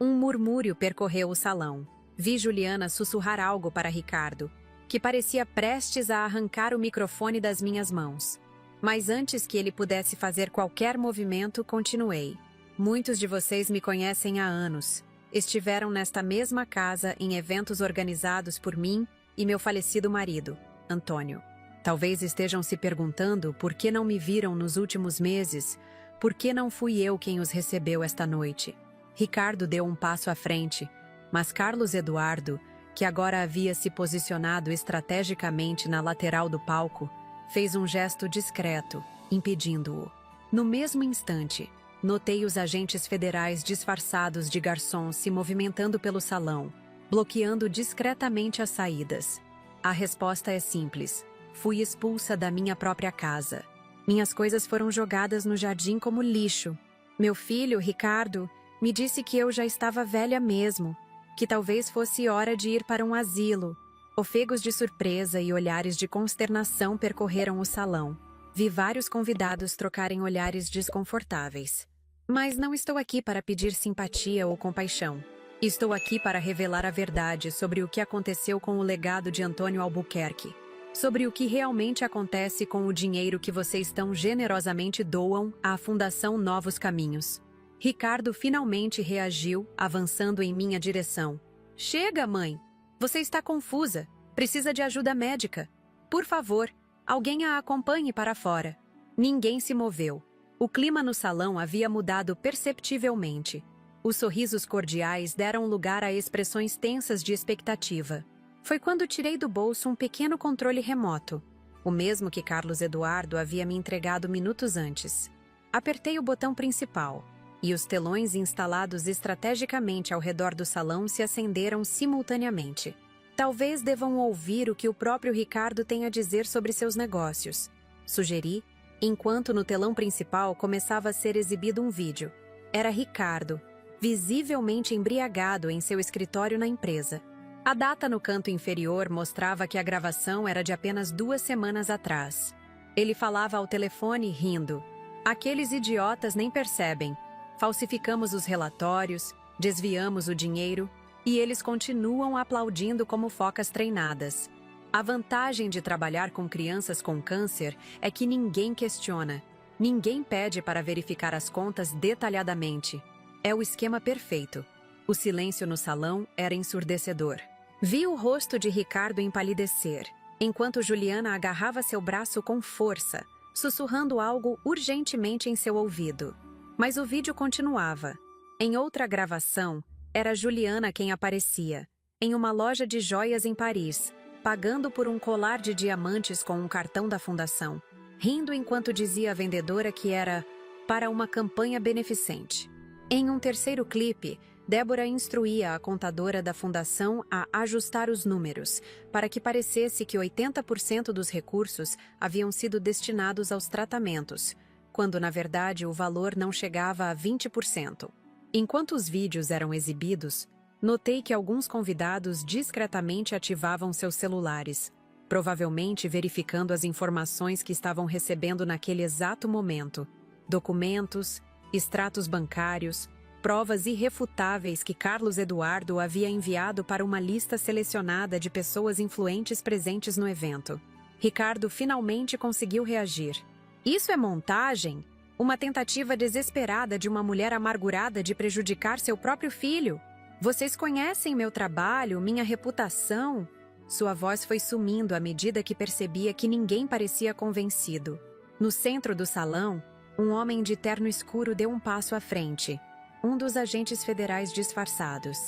Um murmúrio percorreu o salão. Vi Juliana sussurrar algo para Ricardo, que parecia prestes a arrancar o microfone das minhas mãos. Mas antes que ele pudesse fazer qualquer movimento, continuei. "Muitos de vocês me conhecem há anos. Estiveram nesta mesma casa em eventos organizados por mim e meu falecido marido, Antônio. Talvez estejam se perguntando por que não me viram nos últimos meses, por que não fui eu quem os recebeu esta noite." Ricardo deu um passo à frente, mas Carlos Eduardo, que agora havia se posicionado estrategicamente na lateral do palco, fez um gesto discreto, impedindo-o. No mesmo instante, notei os agentes federais disfarçados de garçons se movimentando pelo salão, bloqueando discretamente as saídas. A resposta é simples: fui expulsa da minha própria casa. Minhas coisas foram jogadas no jardim como lixo. Meu filho, Ricardo, me disse que eu já estava velha mesmo, que talvez fosse hora de ir para um asilo. Ofegos de surpresa e olhares de consternação percorreram o salão. Vi vários convidados trocarem olhares desconfortáveis. Mas não estou aqui para pedir simpatia ou compaixão. Estou aqui para revelar a verdade sobre o que aconteceu com o legado de Antônio Albuquerque, sobre o que realmente acontece com o dinheiro que vocês tão generosamente doam à Fundação Novos Caminhos. Ricardo finalmente reagiu, avançando em minha direção. "Chega, mãe! Você está confusa. Precisa de ajuda médica. Por favor, alguém a acompanhe para fora." Ninguém se moveu. O clima no salão havia mudado perceptivelmente. Os sorrisos cordiais deram lugar a expressões tensas de expectativa. Foi quando tirei do bolso um pequeno controle remoto, o mesmo que Carlos Eduardo havia me entregado minutos antes. Apertei o botão principal, e os telões instalados estrategicamente ao redor do salão se acenderam simultaneamente. "Talvez devam ouvir o que o próprio Ricardo tem a dizer sobre seus negócios", sugeri, enquanto no telão principal começava a ser exibido um vídeo. Era Ricardo, visivelmente embriagado em seu escritório na empresa. A data no canto inferior mostrava que a gravação era de apenas 2 semanas atrás. Ele falava ao telefone rindo. "Aqueles idiotas nem percebem. Falsificamos os relatórios, desviamos o dinheiro e eles continuam aplaudindo como focas treinadas. A vantagem de trabalhar com crianças com câncer é que ninguém questiona. Ninguém pede para verificar as contas detalhadamente. É o esquema perfeito." O silêncio no salão era ensurdecedor. Vi o rosto de Ricardo empalidecer, enquanto Juliana agarrava seu braço com força, sussurrando algo urgentemente em seu ouvido. Mas o vídeo continuava. Em outra gravação, era Juliana quem aparecia, em uma loja de joias em Paris, pagando por um colar de diamantes com um cartão da fundação, rindo enquanto dizia à vendedora que era para uma campanha beneficente. Em um terceiro clipe, Débora instruía a contadora da fundação a ajustar os números, para que parecesse que 80% dos recursos haviam sido destinados aos tratamentos, quando na verdade o valor não chegava a 20%. Enquanto os vídeos eram exibidos, notei que alguns convidados discretamente ativavam seus celulares, provavelmente verificando as informações que estavam recebendo naquele exato momento: documentos, extratos bancários, provas irrefutáveis que Carlos Eduardo havia enviado para uma lista selecionada de pessoas influentes presentes no evento. Ricardo finalmente conseguiu reagir. "Isso é montagem? Uma tentativa desesperada de uma mulher amargurada de prejudicar seu próprio filho? Vocês conhecem meu trabalho, minha reputação?" Sua voz foi sumindo à medida que percebia que ninguém parecia convencido. No centro do salão, um homem de terno escuro deu um passo à frente, um dos agentes federais disfarçados.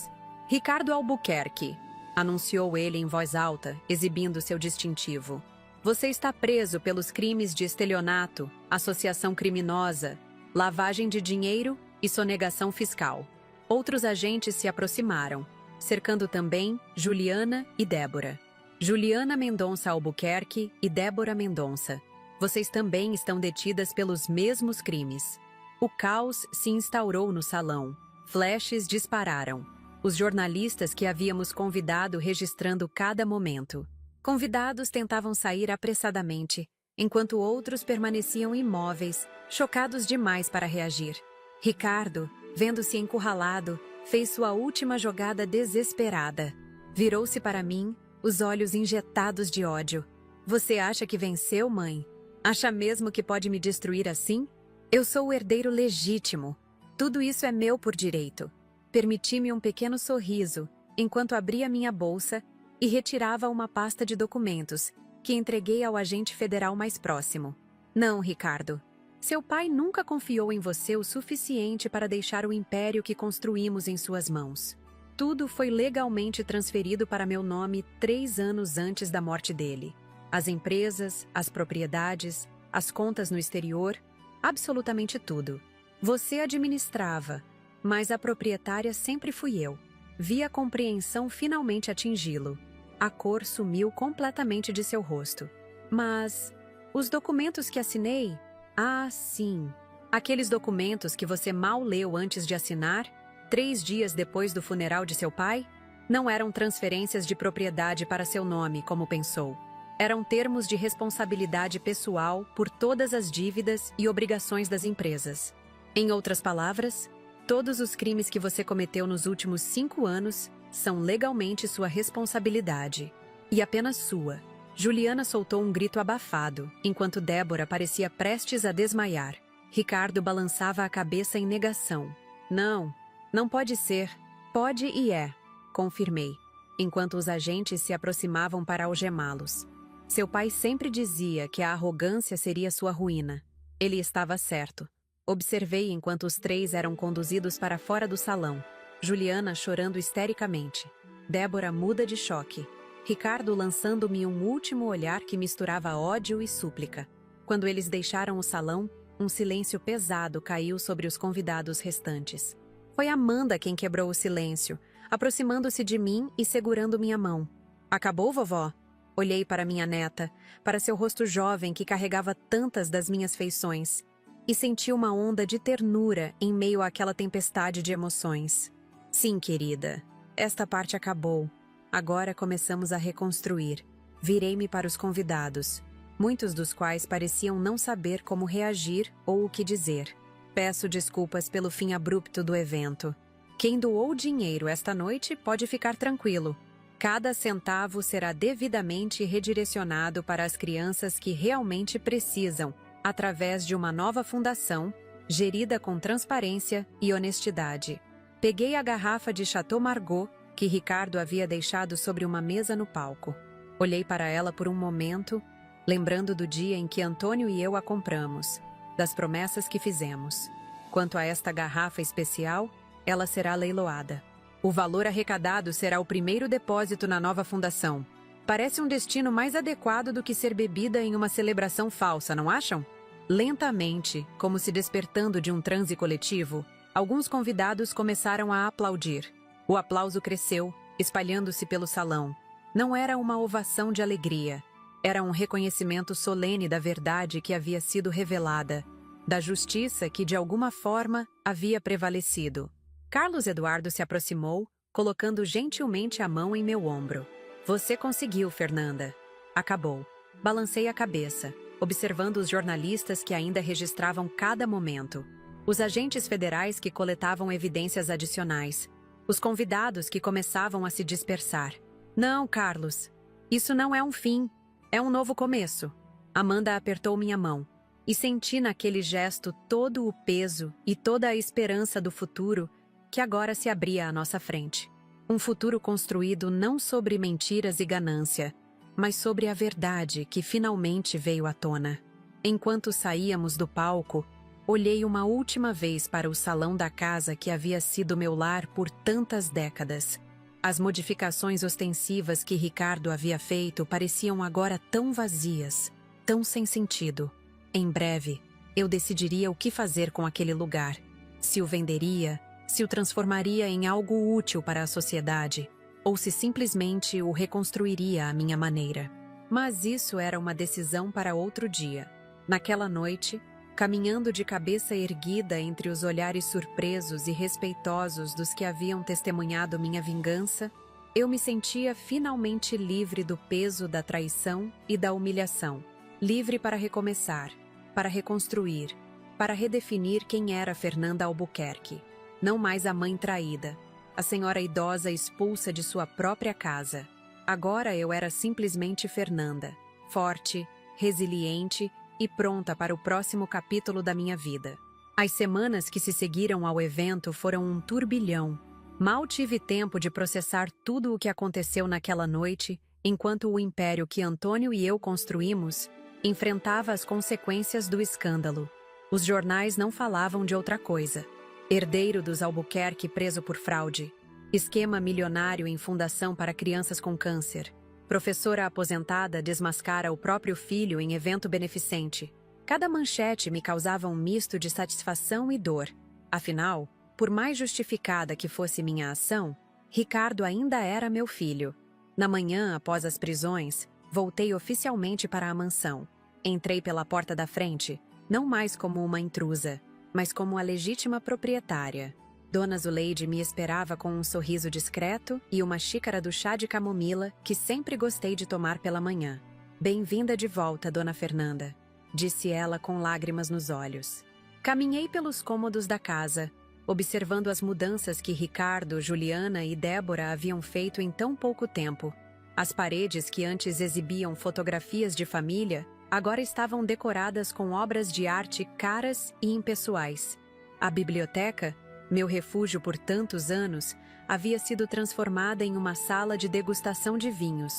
"Ricardo Albuquerque", anunciou ele em voz alta, exibindo seu distintivo. "Você está preso pelos crimes de estelionato, associação criminosa, lavagem de dinheiro e sonegação fiscal." Outros agentes se aproximaram, cercando também Juliana e Débora. "Juliana Mendonça Albuquerque e Débora Mendonça. Vocês também estão detidas pelos mesmos crimes." O caos se instaurou no salão. Flashes dispararam. Os jornalistas que havíamos convidado registrando cada momento. Convidados tentavam sair apressadamente, enquanto outros permaneciam imóveis, chocados demais para reagir. Ricardo, vendo-se encurralado, fez sua última jogada desesperada. Virou-se para mim, os olhos injetados de ódio. Você acha que venceu, mãe? Acha mesmo que pode me destruir assim? Eu sou o herdeiro legítimo. Tudo isso é meu por direito. Permiti-me um pequeno sorriso, enquanto abria minha bolsa e retirava uma pasta de documentos, que entreguei ao agente federal mais próximo. Não, Ricardo. Seu pai nunca confiou em você o suficiente para deixar o império que construímos em suas mãos. Tudo foi legalmente transferido para meu nome 3 anos antes da morte dele. As empresas, as propriedades, as contas no exterior, absolutamente tudo. Você administrava, mas a proprietária sempre fui eu. Vi a compreensão finalmente atingi-lo. A cor sumiu completamente de seu rosto. Mas os documentos que assinei? Ah, sim. Aqueles documentos que você mal leu antes de assinar, 3 dias depois do funeral de seu pai? Não eram transferências de propriedade para seu nome, como pensou. Eram termos de responsabilidade pessoal por todas as dívidas e obrigações das empresas. Em outras palavras, todos os crimes que você cometeu nos últimos 5 anos são legalmente sua responsabilidade. E apenas sua. Juliana soltou um grito abafado, enquanto Débora parecia prestes a desmaiar. Ricardo balançava a cabeça em negação. Não, não pode ser. Pode e é, confirmei, enquanto os agentes se aproximavam para algemá-los. Seu pai sempre dizia que a arrogância seria sua ruína. Ele estava certo. Observei enquanto os 3 eram conduzidos para fora do salão. Juliana chorando histericamente. Débora muda de choque. Ricardo lançando-me um último olhar que misturava ódio e súplica. Quando eles deixaram o salão, um silêncio pesado caiu sobre os convidados restantes. Foi Amanda quem quebrou o silêncio, aproximando-se de mim e segurando minha mão. Acabou, vovó? Olhei para minha neta, para seu rosto jovem que carregava tantas das minhas feições, e senti uma onda de ternura em meio àquela tempestade de emoções. Sim, querida, esta parte acabou. Agora começamos a reconstruir. Virei-me para os convidados, muitos dos quais pareciam não saber como reagir ou o que dizer. Peço desculpas pelo fim abrupto do evento. Quem doou dinheiro esta noite pode ficar tranquilo. Cada centavo será devidamente redirecionado para as crianças que realmente precisam, através de uma nova fundação, gerida com transparência e honestidade. Peguei a garrafa de Chateau Margaux que Ricardo havia deixado sobre uma mesa no palco. Olhei para ela por um momento, lembrando do dia em que Antônio e eu a compramos, das promessas que fizemos. Quanto a esta garrafa especial, ela será leiloada. O valor arrecadado será o primeiro depósito na nova fundação. Parece um destino mais adequado do que ser bebida em uma celebração falsa, não acham? Lentamente, como se despertando de um transe coletivo, alguns convidados começaram a aplaudir. O aplauso cresceu, espalhando-se pelo salão. Não era uma ovação de alegria. Era um reconhecimento solene da verdade que havia sido revelada, da justiça que, de alguma forma, havia prevalecido. Carlos Eduardo se aproximou, colocando gentilmente a mão em meu ombro. Você conseguiu, Fernanda. Acabou. Balancei a cabeça, observando os jornalistas que ainda registravam cada momento, os agentes federais que coletavam evidências adicionais, os convidados que começavam a se dispersar. Não, Carlos. Isso não é um fim. É um novo começo. Amanda apertou minha mão, e senti naquele gesto todo o peso e toda a esperança do futuro que agora se abria à nossa frente. Um futuro construído não sobre mentiras e ganância, mas sobre a verdade que finalmente veio à tona. Enquanto saíamos do palco, olhei uma última vez para o salão da casa que havia sido meu lar por tantas décadas. As modificações ostensivas que Ricardo havia feito pareciam agora tão vazias, tão sem sentido. Em breve, eu decidiria o que fazer com aquele lugar. Se o venderia, se o transformaria em algo útil para a sociedade, ou se simplesmente o reconstruiria à minha maneira. Mas isso era uma decisão para outro dia. Naquela noite, Caminhando de cabeça erguida entre os olhares surpresos e respeitosos dos que haviam testemunhado minha vingança, eu me sentia finalmente livre do peso da traição e da humilhação. Livre para recomeçar, para reconstruir, para redefinir quem era Fernanda Albuquerque. Não mais a mãe traída, a senhora idosa expulsa de sua própria casa. Agora eu era simplesmente Fernanda, forte, resiliente e pronta para o próximo capítulo da minha vida. As semanas que se seguiram ao evento foram um turbilhão. Mal tive tempo de processar tudo o que aconteceu naquela noite, enquanto o império que Antônio e eu construímos enfrentava as consequências do escândalo. Os jornais não falavam de outra coisa. Herdeiro dos Albuquerque preso por fraude. Esquema milionário em fundação para crianças com câncer. Professora aposentada desmascara o próprio filho em evento beneficente. Cada manchete me causava um misto de satisfação e dor. Afinal, por mais justificada que fosse minha ação, Ricardo ainda era meu filho. Na manhã, após as prisões, voltei oficialmente para a mansão. Entrei pela porta da frente, não mais como uma intrusa, mas como a legítima proprietária. Dona Zuleide me esperava com um sorriso discreto e uma xícara do chá de camomila que sempre gostei de tomar pela manhã. "Bem-vinda de volta, Dona Fernanda", disse ela com lágrimas nos olhos. Caminhei pelos cômodos da casa, observando as mudanças que Ricardo, Juliana e Débora haviam feito em tão pouco tempo. As paredes que antes exibiam fotografias de família agora estavam decoradas com obras de arte caras e impessoais. A biblioteca, meu refúgio por tantos anos, havia sido transformada em uma sala de degustação de vinhos.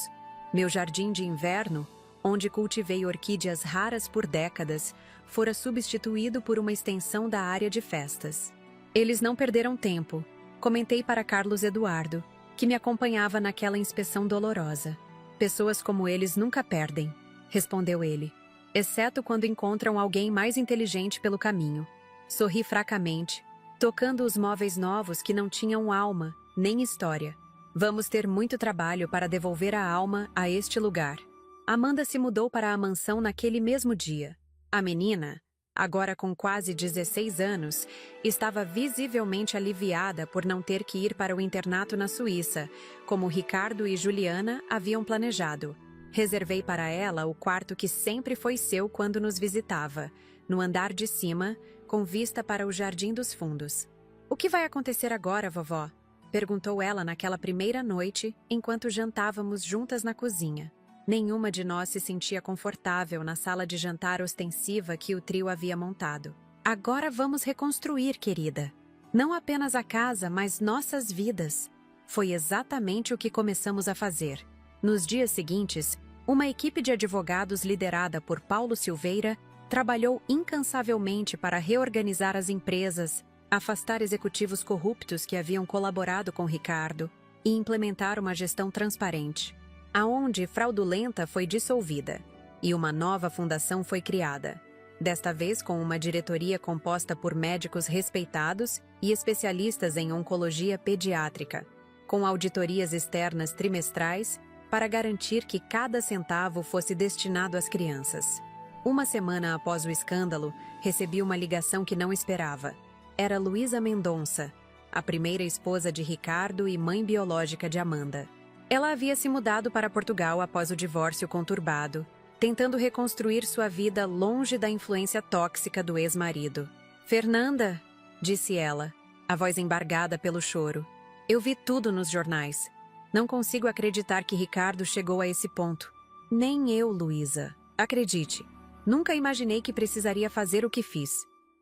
Meu jardim de inverno, onde cultivei orquídeas raras por décadas, fora substituído por uma extensão da área de festas. Eles não perderam tempo, comentei para Carlos Eduardo, que me acompanhava naquela inspeção dolorosa. "Pessoas como eles nunca perdem", respondeu ele, exceto quando encontram alguém mais inteligente pelo caminho. Sorri fracamente, tocando os móveis novos que não tinham alma, nem história. "Vamos ter muito trabalho para devolver a alma a este lugar." Amanda se mudou para a mansão naquele mesmo dia. A menina, agora com quase 16 anos, estava visivelmente aliviada por não ter que ir para o internato na Suíça, como Ricardo e Juliana haviam planejado. Reservei para ela o quarto que sempre foi seu quando nos visitava, no andar de cima, com vista para o Jardim dos Fundos. "O que vai acontecer agora, vovó?" perguntou ela naquela primeira noite, enquanto jantávamos juntas na cozinha. Nenhuma de nós se sentia confortável na sala de jantar ostensiva que o trio havia montado. "Agora vamos reconstruir, querida. Não apenas a casa, mas nossas vidas." Foi exatamente o que começamos a fazer. Nos dias seguintes, uma equipe de advogados liderada por Paulo Silveira trabalhou incansavelmente para reorganizar as empresas, afastar executivos corruptos que haviam colaborado com Ricardo e implementar uma gestão transparente. A ONG fraudulenta foi dissolvida e uma nova fundação foi criada, desta vez com uma diretoria composta por médicos respeitados e especialistas em oncologia pediátrica, com auditorias externas trimestrais para garantir que cada centavo fosse destinado às crianças. Uma semana após o escândalo, recebi uma ligação que não esperava. Era Luísa Mendonça, a primeira esposa de Ricardo e mãe biológica de Amanda. Ela havia se mudado para Portugal após o divórcio conturbado, tentando reconstruir sua vida longe da influência tóxica do ex-marido. "Fernanda", disse ela, a voz embargada pelo choro. "Eu vi tudo nos jornais. Não consigo acreditar que Ricardo chegou a esse ponto." "Nem eu, Luísa. Acredite. Nunca imaginei que precisaria fazer o que fiz."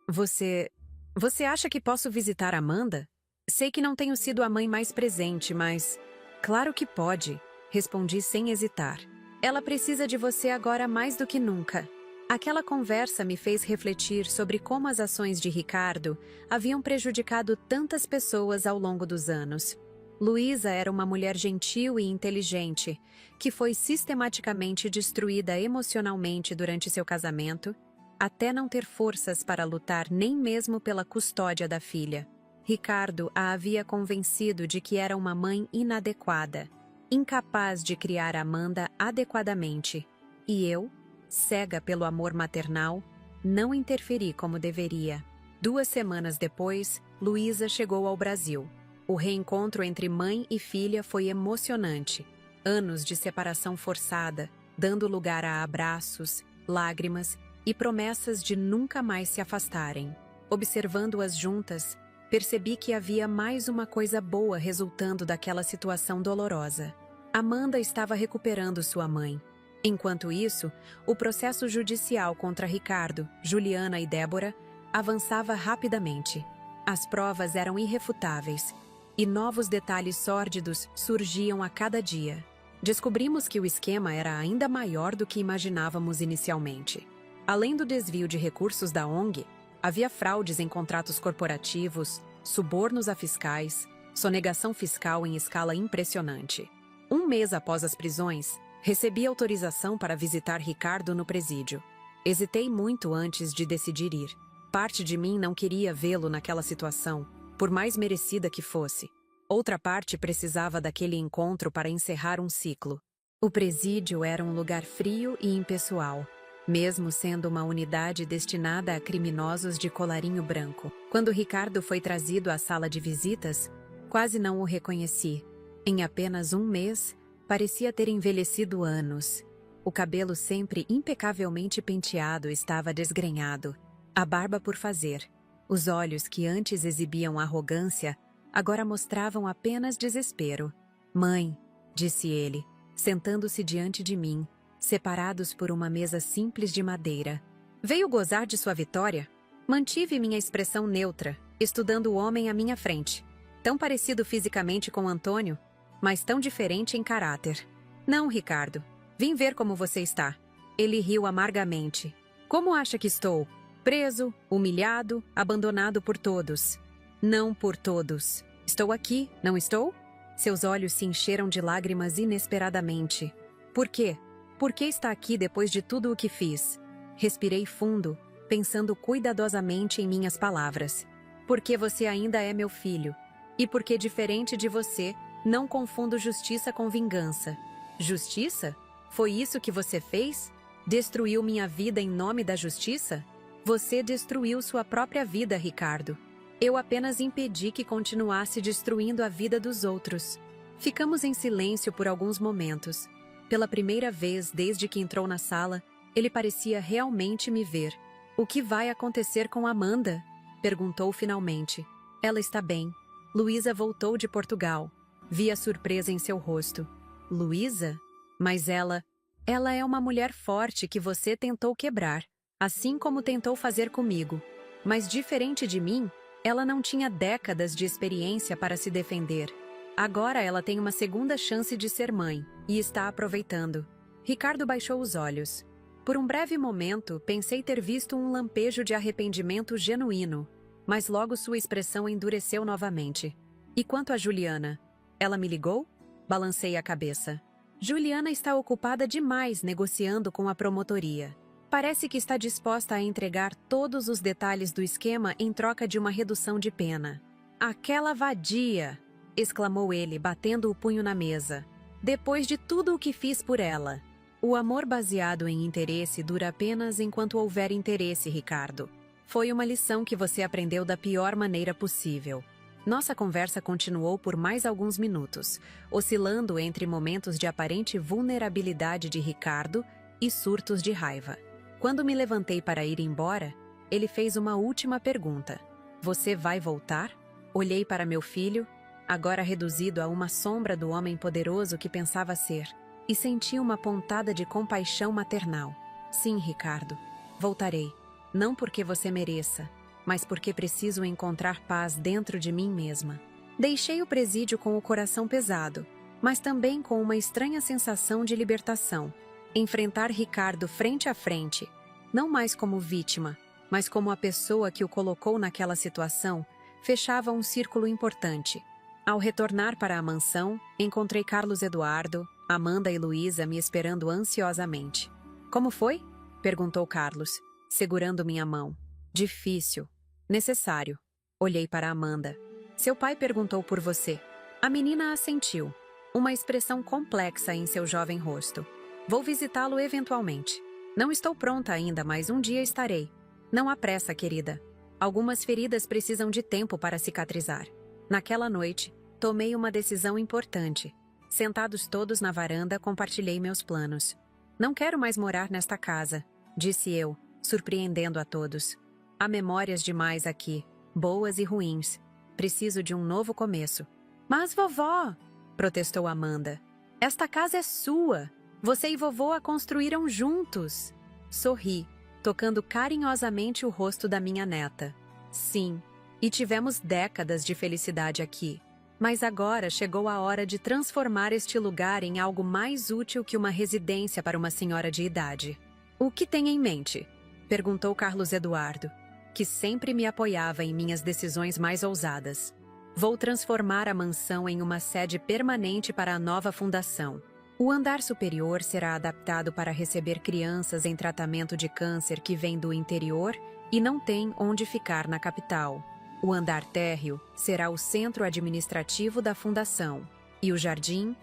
Você acha que posso visitar Amanda? Sei que não tenho sido a mãe mais presente, mas... "Claro que pode", respondi sem hesitar. "Ela precisa de você agora mais do que nunca." Aquela conversa me fez refletir sobre como as ações de Ricardo haviam prejudicado tantas pessoas ao longo dos anos. Luísa era uma mulher gentil e inteligente, que foi sistematicamente destruída emocionalmente durante seu casamento, até não ter forças para lutar nem mesmo pela custódia da filha. Ricardo a havia convencido de que era uma mãe inadequada, incapaz de criar Amanda adequadamente, e eu, cega pelo amor maternal, não interferi como deveria. 2 semanas depois, Luísa chegou ao Brasil. O reencontro entre mãe e filha foi emocionante. Anos de separação forçada, dando lugar a abraços, lágrimas e promessas de nunca mais se afastarem. Observando-as juntas, percebi que havia mais uma coisa boa resultando daquela situação dolorosa. Amanda estava recuperando sua mãe. Enquanto isso, o processo judicial contra Ricardo, Juliana e Débora avançava rapidamente. As provas eram irrefutáveis e novos detalhes sórdidos surgiam a cada dia. Descobrimos que o esquema era ainda maior do que imaginávamos inicialmente. Além do desvio de recursos da ONG, havia fraudes em contratos corporativos, subornos a fiscais, sonegação fiscal em escala impressionante. 1 mês após as prisões, recebi autorização para visitar Ricardo no presídio. Hesitei muito antes de decidir ir. Parte de mim não queria vê-lo naquela situação, por mais merecida que fosse. Outra parte precisava daquele encontro para encerrar um ciclo. O presídio era um lugar frio e impessoal, mesmo sendo uma unidade destinada a criminosos de colarinho branco. Quando Ricardo foi trazido à sala de visitas, quase não o reconheci. Em apenas 1 mês, parecia ter envelhecido anos. O cabelo sempre impecavelmente penteado estava desgrenhado, a barba por fazer. Os olhos que antes exibiam arrogância, agora mostravam apenas desespero. "Mãe", disse ele, sentando-se diante de mim, separados por uma mesa simples de madeira. "Veio gozar de sua vitória?" Mantive minha expressão neutra, estudando o homem à minha frente. Tão parecido fisicamente com Antônio, mas tão diferente em caráter. "Não, Ricardo. Vim ver como você está." Ele riu amargamente. "Como acha que estou? Preso, humilhado, abandonado por todos." "Não por todos. Estou aqui, não estou?" Seus olhos se encheram de lágrimas inesperadamente. "Por quê? Por que está aqui depois de tudo o que fiz?" Respirei fundo, pensando cuidadosamente em minhas palavras. "Porque você ainda é meu filho. E porque, diferente de você, não confundo justiça com vingança." "Justiça? Foi isso que você fez? Destruiu minha vida em nome da justiça?" "Você destruiu sua própria vida, Ricardo. Eu apenas impedi que continuasse destruindo a vida dos outros." Ficamos em silêncio por alguns momentos. Pela primeira vez desde que entrou na sala, ele parecia realmente me ver. "O que vai acontecer com Amanda?" perguntou finalmente. "Ela está bem. Luísa voltou de Portugal." Vi a surpresa em seu rosto. "Luísa? Mas ela é uma mulher forte que você tentou quebrar, assim como tentou fazer comigo. Mas diferente de mim, ela não tinha décadas de experiência para se defender. Agora ela tem uma segunda chance de ser mãe, e está aproveitando." Ricardo baixou os olhos. Por um breve momento, pensei ter visto um lampejo de arrependimento genuíno, mas logo sua expressão endureceu novamente. "E quanto a Juliana? Ela me ligou?" Balancei a cabeça. "Juliana está ocupada demais negociando com a promotoria. Parece que está disposta a entregar todos os detalhes do esquema em troca de uma redução de pena." "Aquela vadia!" exclamou ele, batendo o punho na mesa. "Depois de tudo o que fiz por ela." "O amor baseado em interesse dura apenas enquanto houver interesse, Ricardo. Foi uma lição que você aprendeu da pior maneira possível." Nossa conversa continuou por mais alguns minutos, oscilando entre momentos de aparente vulnerabilidade de Ricardo e surtos de raiva. Quando me levantei para ir embora, ele fez uma última pergunta. "Você vai voltar?" Olhei para meu filho, agora reduzido a uma sombra do homem poderoso que pensava ser, e senti uma pontada de compaixão maternal. "Sim, Ricardo, voltarei. Não porque você mereça, mas porque preciso encontrar paz dentro de mim mesma." Deixei o presídio com o coração pesado, mas também com uma estranha sensação de libertação. Enfrentar Ricardo frente a frente, não mais como vítima, mas como a pessoa que o colocou naquela situação, fechava um círculo importante. Ao retornar para a mansão, encontrei Carlos Eduardo, Amanda e Luísa me esperando ansiosamente. "Como foi?" perguntou Carlos, segurando minha mão. "Difícil. Necessário." Olhei para Amanda. "Seu pai perguntou por você." A menina assentiu, uma expressão complexa em seu jovem rosto. "Vou visitá-lo eventualmente. Não estou pronta ainda, mas um dia estarei." Não há pressa, querida. Algumas feridas precisam de tempo para cicatrizar. Naquela noite, tomei uma decisão importante. Sentados todos na varanda, compartilhei meus planos. Não quero mais morar nesta casa, disse eu, surpreendendo a todos. Há memórias demais aqui, boas e ruins. Preciso de um novo começo. Mas vovó, protestou Amanda, esta casa é sua. Você e vovô a construíram juntos. Sorri, tocando carinhosamente o rosto da minha neta. Sim, e tivemos décadas de felicidade aqui. Mas agora chegou a hora de transformar este lugar em algo mais útil que uma residência para uma senhora de idade. O que tem em mente? Perguntou Carlos Eduardo, que sempre me apoiava em minhas decisões mais ousadas. Vou transformar a mansão em uma sede permanente para a nova fundação. O andar superior será adaptado para receber crianças em tratamento de câncer que vêm do interior e não têm onde ficar na capital. O andar térreo será o centro administrativo da fundação. E o jardim?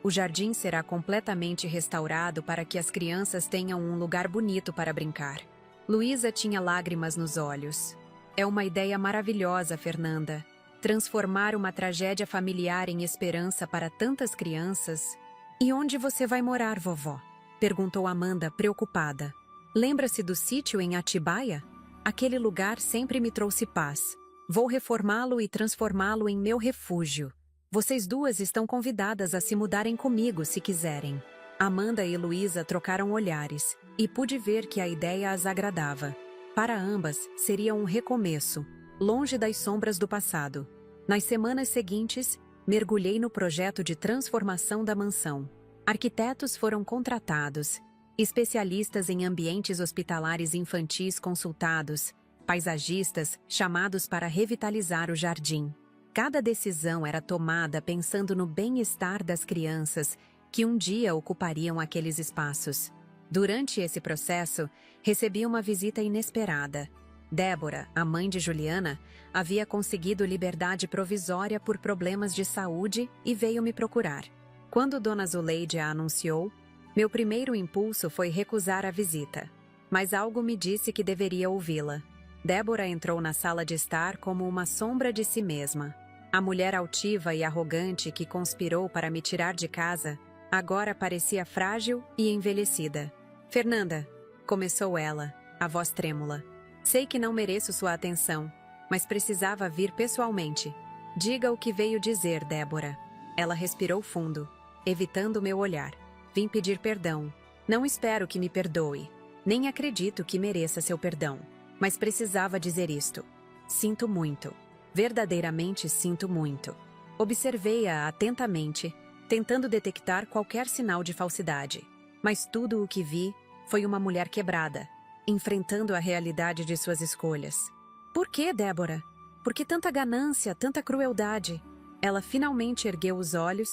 O jardim será completamente restaurado para que as crianças tenham um lugar bonito para brincar. Luísa tinha lágrimas nos olhos. É uma ideia maravilhosa, Fernanda. Transformar uma tragédia familiar em esperança para tantas crianças. E onde você vai morar, vovó? Perguntou Amanda, preocupada. Lembra-se do sítio em Atibaia? Aquele lugar sempre me trouxe paz. Vou reformá-lo e transformá-lo em meu refúgio. Vocês duas estão convidadas a se mudarem comigo se quiserem. Amanda e Luísa trocaram olhares, e pude ver que a ideia as agradava. Para ambas, seria um recomeço, longe das sombras do passado. Nas semanas seguintes, mergulhei no projeto de transformação da mansão. Arquitetos foram contratados, especialistas em ambientes hospitalares infantis consultados, paisagistas chamados para revitalizar o jardim. Cada decisão era tomada pensando no bem-estar das crianças que um dia ocupariam aqueles espaços. Durante esse processo, recebi uma visita inesperada. Débora, a mãe de Juliana, havia conseguido liberdade provisória por problemas de saúde e veio me procurar. Quando Dona Zuleide a anunciou, meu primeiro impulso foi recusar a visita. Mas algo me disse que deveria ouvi-la. Débora entrou na sala de estar como uma sombra de si mesma. A mulher altiva e arrogante que conspirou para me tirar de casa, agora parecia frágil e envelhecida. Fernanda, começou ela, a voz trêmula. Sei que não mereço sua atenção, mas precisava vir pessoalmente. Diga o que veio dizer, Débora. Ela respirou fundo, evitando meu olhar. Vim pedir perdão. Não espero que me perdoe. Nem acredito que mereça seu perdão. Mas precisava dizer isto. Sinto muito. Verdadeiramente sinto muito. Observei-a atentamente, tentando detectar qualquer sinal de falsidade. Mas tudo o que vi foi uma mulher quebrada, enfrentando a realidade de suas escolhas. Por que, Débora? Por que tanta ganância, tanta crueldade? Ela finalmente ergueu os olhos,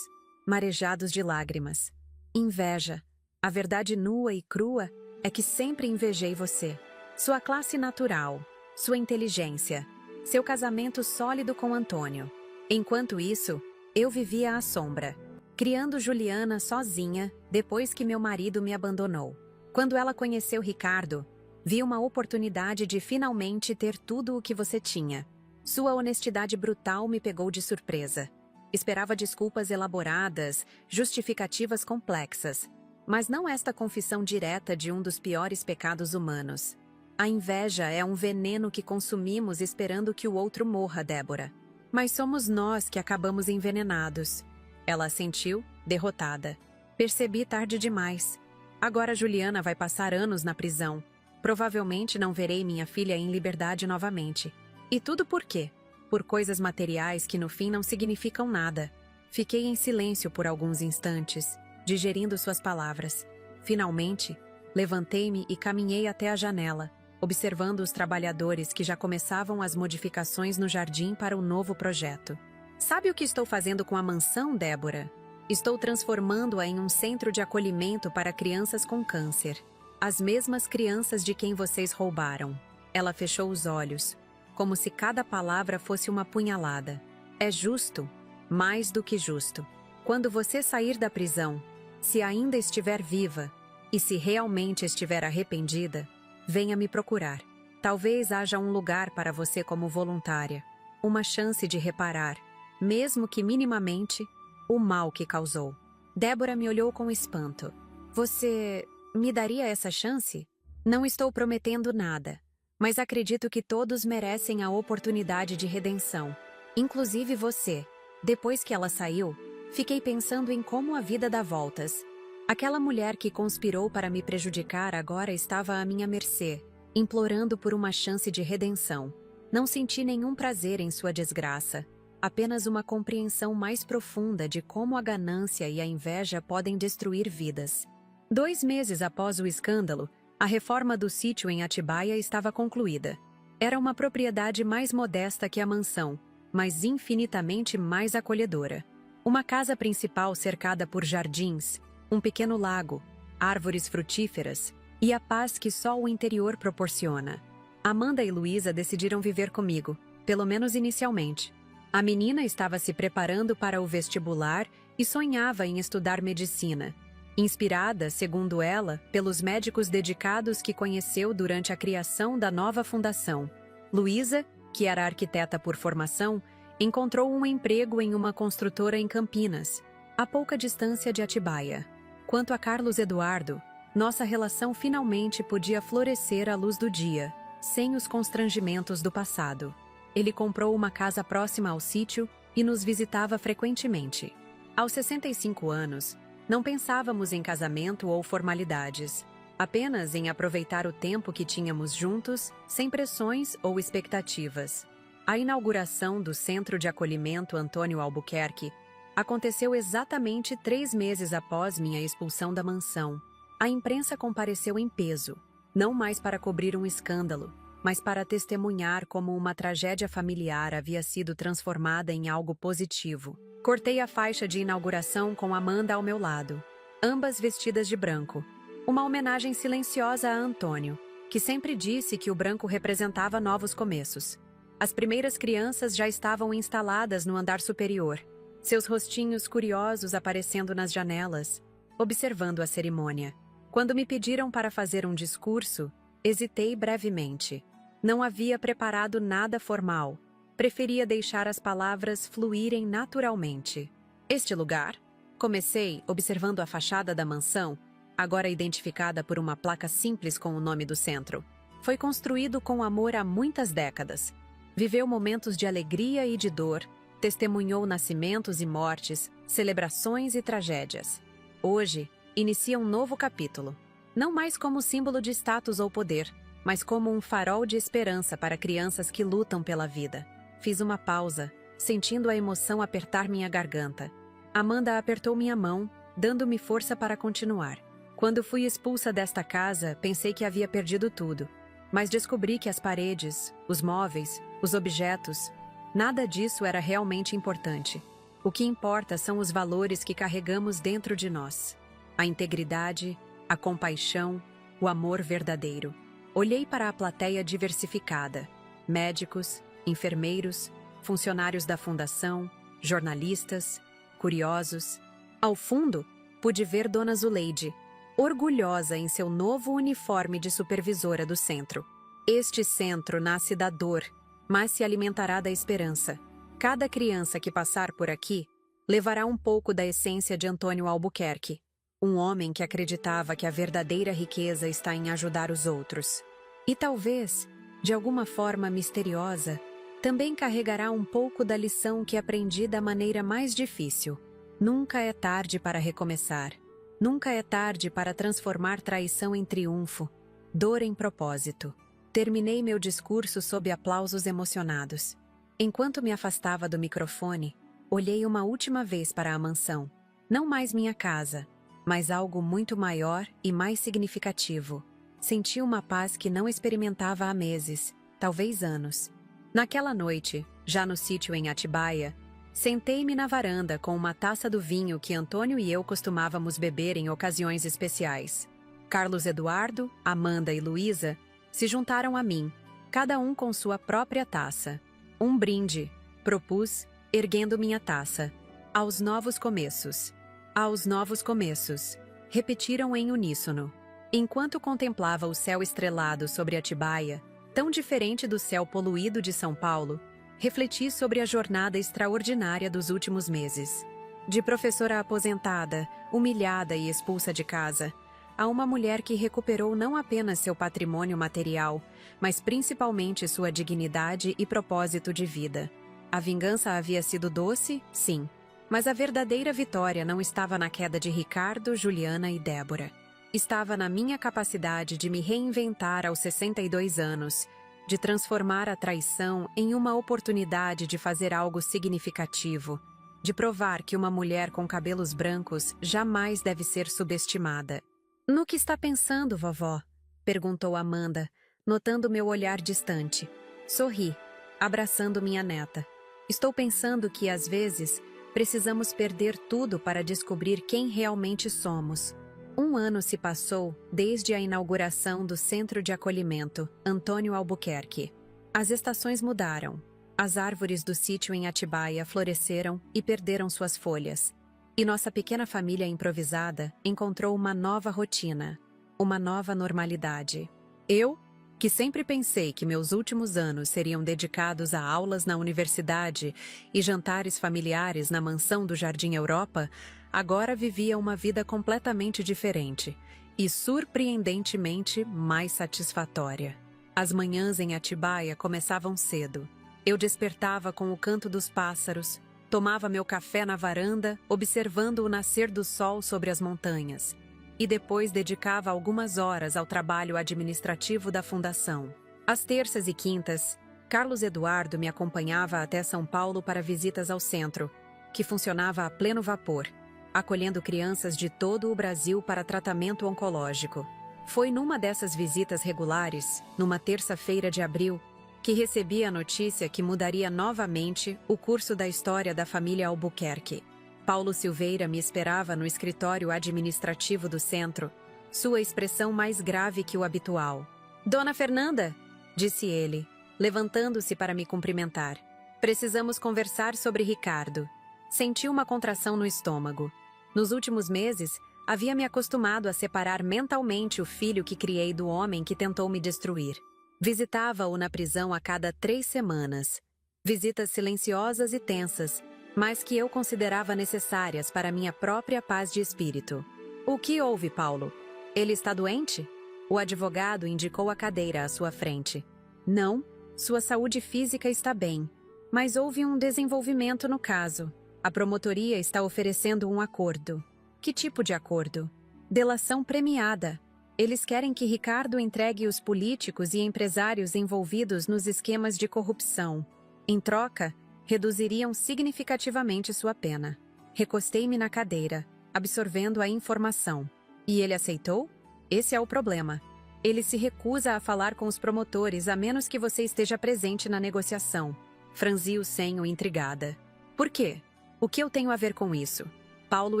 marejados de lágrimas. Inveja. A verdade nua e crua é que sempre invejei você. Sua classe natural, sua inteligência, seu casamento sólido com Antônio. Enquanto isso, eu vivia à sombra, criando Juliana sozinha depois que meu marido me abandonou. Quando ela conheceu Ricardo, vi uma oportunidade de finalmente ter tudo o que você tinha. Sua honestidade brutal me pegou de surpresa. Esperava desculpas elaboradas, justificativas complexas, mas não esta confissão direta de um dos piores pecados humanos. A inveja é um veneno que consumimos esperando que o outro morra, Débora. Mas somos nós que acabamos envenenados. Ela assentiu, derrotada. Percebi tarde demais. Agora Juliana vai passar anos na prisão. Provavelmente não verei minha filha em liberdade novamente. E tudo por quê? Por coisas materiais que no fim não significam nada. Fiquei em silêncio por alguns instantes, digerindo suas palavras. Finalmente, levantei-me e caminhei até a janela, observando os trabalhadores que já começavam as modificações no jardim para o novo projeto. Sabe o que estou fazendo com a mansão, Débora? Estou transformando-a em um centro de acolhimento para crianças com câncer. As mesmas crianças de quem vocês roubaram. Ela fechou os olhos, como se cada palavra fosse uma punhalada. É justo, mais do que justo. Quando você sair da prisão, se ainda estiver viva, e se realmente estiver arrependida, venha me procurar. Talvez haja um lugar para você como voluntária, uma chance de reparar, mesmo que minimamente, o mal que causou. Débora me olhou com espanto. Você me daria essa chance? Não estou prometendo nada, mas acredito que todos merecem a oportunidade de redenção, inclusive você. Depois que ela saiu, fiquei pensando em como a vida dá voltas. Aquela mulher que conspirou para me prejudicar agora estava à minha mercê, implorando por uma chance de redenção. Não senti nenhum prazer em sua desgraça, apenas uma compreensão mais profunda de como a ganância e a inveja podem destruir vidas. 2 meses após o escândalo, a reforma do sítio em Atibaia estava concluída. Era uma propriedade mais modesta que a mansão, mas infinitamente mais acolhedora. Uma casa principal cercada por jardins, um pequeno lago, árvores frutíferas e a paz que só o interior proporciona. Amanda e Luísa decidiram viver comigo, pelo menos inicialmente. A menina estava se preparando para o vestibular e sonhava em estudar medicina, inspirada, segundo ela, pelos médicos dedicados que conheceu durante a criação da nova fundação. Luísa, que era arquiteta por formação, encontrou um emprego em uma construtora em Campinas, a pouca distância de Atibaia. Quanto a Carlos Eduardo, nossa relação finalmente podia florescer à luz do dia, sem os constrangimentos do passado. Ele comprou uma casa próxima ao sítio e nos visitava frequentemente. Aos 65 anos, não pensávamos em casamento ou formalidades, apenas em aproveitar o tempo que tínhamos juntos, sem pressões ou expectativas. A inauguração do Centro de Acolhimento Antônio Albuquerque aconteceu exatamente 3 meses após minha expulsão da mansão. A imprensa compareceu em peso, não mais para cobrir um escândalo, mas para testemunhar como uma tragédia familiar havia sido transformada em algo positivo. Cortei a faixa de inauguração com Amanda ao meu lado, ambas vestidas de branco. Uma homenagem silenciosa a Antônio, que sempre disse que o branco representava novos começos. As primeiras crianças já estavam instaladas no andar superior, seus rostinhos curiosos aparecendo nas janelas, observando a cerimônia. Quando me pediram para fazer um discurso, hesitei brevemente. Não havia preparado nada formal. Preferia deixar as palavras fluírem naturalmente. Este lugar? Comecei observando a fachada da mansão, agora identificada por uma placa simples com o nome do centro. Foi construído com amor há muitas décadas. Viveu momentos de alegria e de dor, testemunhou nascimentos e mortes, celebrações e tragédias. Hoje, inicia um novo capítulo. Não mais como símbolo de status ou poder, mas como um farol de esperança para crianças que lutam pela vida. Fiz uma pausa, sentindo a emoção apertar minha garganta. Amanda apertou minha mão, dando-me força para continuar. Quando fui expulsa desta casa, pensei que havia perdido tudo. Mas descobri que as paredes, os móveis, os objetos, nada disso era realmente importante. O que importa são os valores que carregamos dentro de nós. A integridade, a compaixão, o amor verdadeiro. Olhei para a plateia diversificada. Médicos, enfermeiros, funcionários da fundação, jornalistas, curiosos. Ao fundo, pude ver Dona Zuleide, orgulhosa em seu novo uniforme de supervisora do centro. Este centro nasce da dor, mas se alimentará da esperança. Cada criança que passar por aqui levará um pouco da essência de Antônio Albuquerque, um homem que acreditava que a verdadeira riqueza está em ajudar os outros. E talvez, de alguma forma misteriosa, também carregará um pouco da lição que aprendi da maneira mais difícil. Nunca é tarde para recomeçar. Nunca é tarde para transformar traição em triunfo, dor em propósito. Terminei meu discurso sob aplausos emocionados. Enquanto me afastava do microfone, olhei uma última vez para a mansão. Não mais minha casa, mas algo muito maior e mais significativo. Senti uma paz que não experimentava há meses, talvez anos. Naquela noite, já no sítio em Atibaia, sentei-me na varanda com uma taça do vinho que Antônio e eu costumávamos beber em ocasiões especiais. Carlos Eduardo, Amanda e Luísa se juntaram a mim, cada um com sua própria taça. Um brinde, propus, erguendo minha taça. Aos novos começos. Aos novos começos. Repetiram em uníssono. Enquanto contemplava o céu estrelado sobre Atibaia, Tão diferente do céu poluído de São Paulo, refleti sobre a jornada extraordinária dos últimos meses. De professora aposentada, humilhada e expulsa de casa, a uma mulher que recuperou não apenas seu patrimônio material, mas principalmente sua dignidade e propósito de vida. A vingança havia sido doce, sim, mas a verdadeira vitória não estava na queda de Ricardo, Juliana e Débora. Estava na minha capacidade de me reinventar aos 62 anos, de transformar a traição em uma oportunidade de fazer algo significativo, de provar que uma mulher com cabelos brancos jamais deve ser subestimada. "No que está pensando, vovó?" perguntou Amanda, notando meu olhar distante. Sorri, abraçando minha neta. "Estou pensando que, às vezes, precisamos perder tudo para descobrir quem realmente somos." 1 ano se passou desde a inauguração do Centro de Acolhimento Antônio Albuquerque. As estações mudaram. As árvores do sítio em Atibaia floresceram e perderam suas folhas. E nossa pequena família improvisada encontrou uma nova rotina, uma nova normalidade. Eu, que sempre pensei que meus últimos anos seriam dedicados a aulas na universidade e jantares familiares na mansão do Jardim Europa, agora vivia uma vida completamente diferente e surpreendentemente mais satisfatória. As manhãs em Atibaia começavam cedo. Eu despertava com o canto dos pássaros, tomava meu café na varanda, observando o nascer do sol sobre as montanhas, e depois dedicava algumas horas ao trabalho administrativo da fundação. Às terças e quintas, Carlos Eduardo me acompanhava até São Paulo para visitas ao centro, que funcionava a pleno vapor, acolhendo crianças de todo o Brasil para tratamento oncológico. Foi numa dessas visitas regulares, numa terça-feira de abril, que recebi a notícia que mudaria novamente o curso da história da família Albuquerque. Paulo Silveira me esperava no escritório administrativo do centro, sua expressão mais grave que o habitual. "Dona Fernanda", disse ele, levantando-se para me cumprimentar. "Precisamos conversar sobre Ricardo." Senti uma contração no estômago. Nos últimos meses, havia me acostumado a separar mentalmente o filho que criei do homem que tentou me destruir. Visitava-o na prisão a cada 3 semanas. Visitas silenciosas e tensas, mas que eu considerava necessárias para minha própria paz de espírito. "O que houve, Paulo? Ele está doente?" O advogado indicou a cadeira à sua frente. "Não, sua saúde física está bem, mas houve um desenvolvimento no caso. A promotoria está oferecendo um acordo." "Que tipo de acordo?" "Delação premiada. Eles querem que Ricardo entregue os políticos e empresários envolvidos nos esquemas de corrupção. Em troca, reduziriam significativamente sua pena." Recostei-me na cadeira, absorvendo a informação. "E ele aceitou? Esse é o problema. Ele se recusa a falar com os promotores a menos que você esteja presente na negociação." Franzi o senho intrigada. "Por quê? O que eu tenho a ver com isso?" Paulo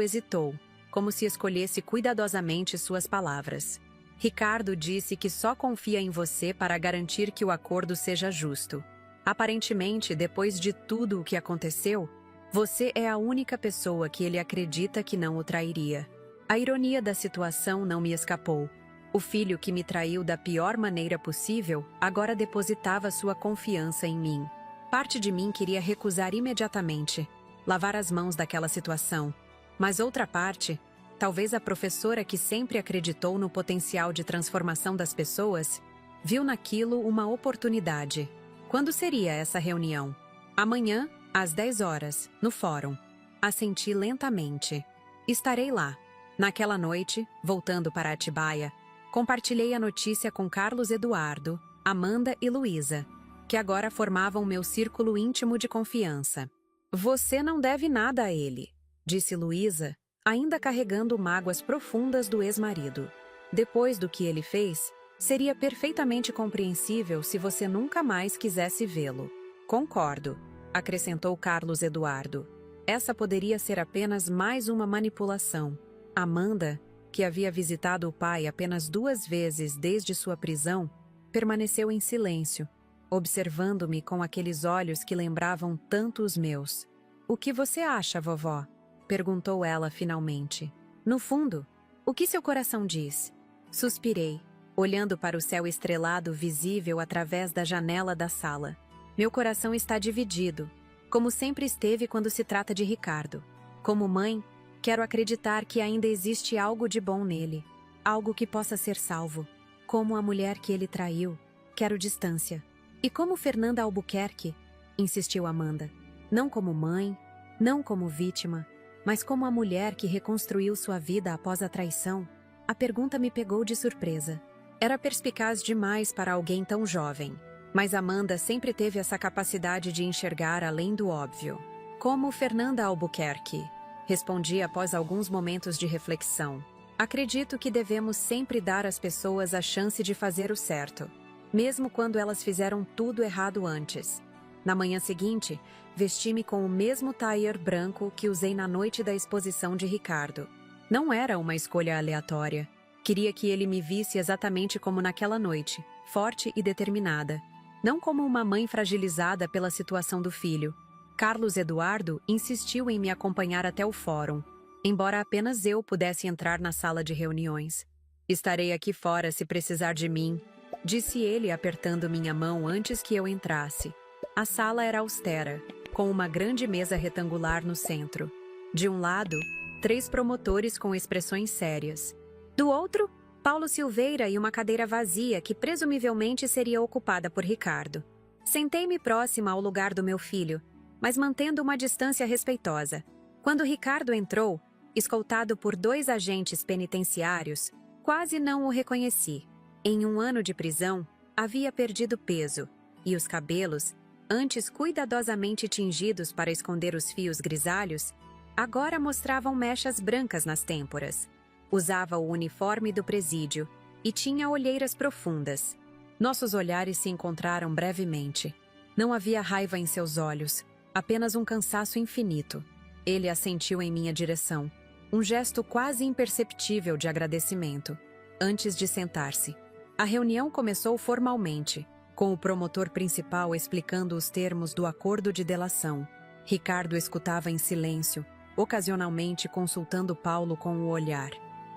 hesitou, como se escolhesse cuidadosamente suas palavras. "Ricardo disse que só confia em você para garantir que o acordo seja justo. Aparentemente, depois de tudo o que aconteceu, você é a única pessoa que ele acredita que não o trairia." A ironia da situação não me escapou. O filho que me traiu da pior maneira possível agora depositava sua confiança em mim. Parte de mim queria recusar imediatamente, lavar as mãos daquela situação, mas outra parte, talvez a professora que sempre acreditou no potencial de transformação das pessoas, viu naquilo uma oportunidade. "Quando seria essa reunião?" "Amanhã, às 10 horas, no fórum." Assenti lentamente. "Estarei lá." Naquela noite, voltando para Atibaia, compartilhei a notícia com Carlos Eduardo, Amanda e Luísa, que agora formavam meu círculo íntimo de confiança. "Você não deve nada a ele", disse Luísa, ainda carregando mágoas profundas do ex-marido. "Depois do que ele fez, seria perfeitamente compreensível se você nunca mais quisesse vê-lo." "Concordo", acrescentou Carlos Eduardo. Essa poderia ser apenas mais uma manipulação. Amanda, que havia visitado o pai apenas 2 vezes desde sua prisão, permaneceu em silêncio, observando-me com aqueles olhos que lembravam tanto os meus. "O que você acha, vovó?" perguntou ela finalmente. "No fundo, o que seu coração diz?" Suspirei. olhando para o céu estrelado visível através da janela da sala. Meu coração está dividido, como sempre esteve quando se trata de Ricardo. Como mãe, quero acreditar que ainda existe algo de bom nele, algo que possa ser salvo. Como a mulher que ele traiu, quero distância. E como Fernanda Albuquerque, insistiu Amanda. Não como mãe, não como vítima, mas como a mulher que reconstruiu sua vida após a traição. A pergunta me pegou de surpresa. Era perspicaz demais para alguém tão jovem. Mas Amanda sempre teve essa capacidade de enxergar além do óbvio. Como Fernanda Albuquerque, respondi após alguns momentos de reflexão. Acredito que devemos sempre dar às pessoas a chance de fazer o certo, mesmo quando elas fizeram tudo errado antes. Na manhã seguinte, vesti-me com o mesmo tailleur branco que usei na noite da exposição de Ricardo. Não era uma escolha aleatória. Queria que ele me visse exatamente como naquela noite, forte e determinada. Não como uma mãe fragilizada pela situação do filho. Carlos Eduardo insistiu em me acompanhar até o fórum, embora apenas eu pudesse entrar na sala de reuniões. Estarei aqui fora se precisar de mim, disse ele apertando minha mão antes que eu entrasse. A sala era austera, com uma grande mesa retangular no centro. De um lado, 3 promotores com expressões sérias. Do outro, Paulo Silveira e uma cadeira vazia que presumivelmente seria ocupada por Ricardo. Sentei-me próxima ao lugar do meu filho, mas mantendo uma distância respeitosa. Quando Ricardo entrou, escoltado por 2 agentes penitenciários, quase não o reconheci. Em 1 ano de prisão, havia perdido peso, e os cabelos, antes cuidadosamente tingidos para esconder os fios grisalhos, agora mostravam mechas brancas nas têmporas. Usava o uniforme do presídio e tinha olheiras profundas. Nossos olhares se encontraram brevemente. Não havia raiva em seus olhos, apenas um cansaço infinito. Ele assentiu em minha direção, um gesto quase imperceptível de agradecimento, antes de sentar-se. A reunião começou formalmente, com o promotor principal explicando os termos do acordo de delação. Ricardo escutava em silêncio, ocasionalmente consultando Paulo com o olhar.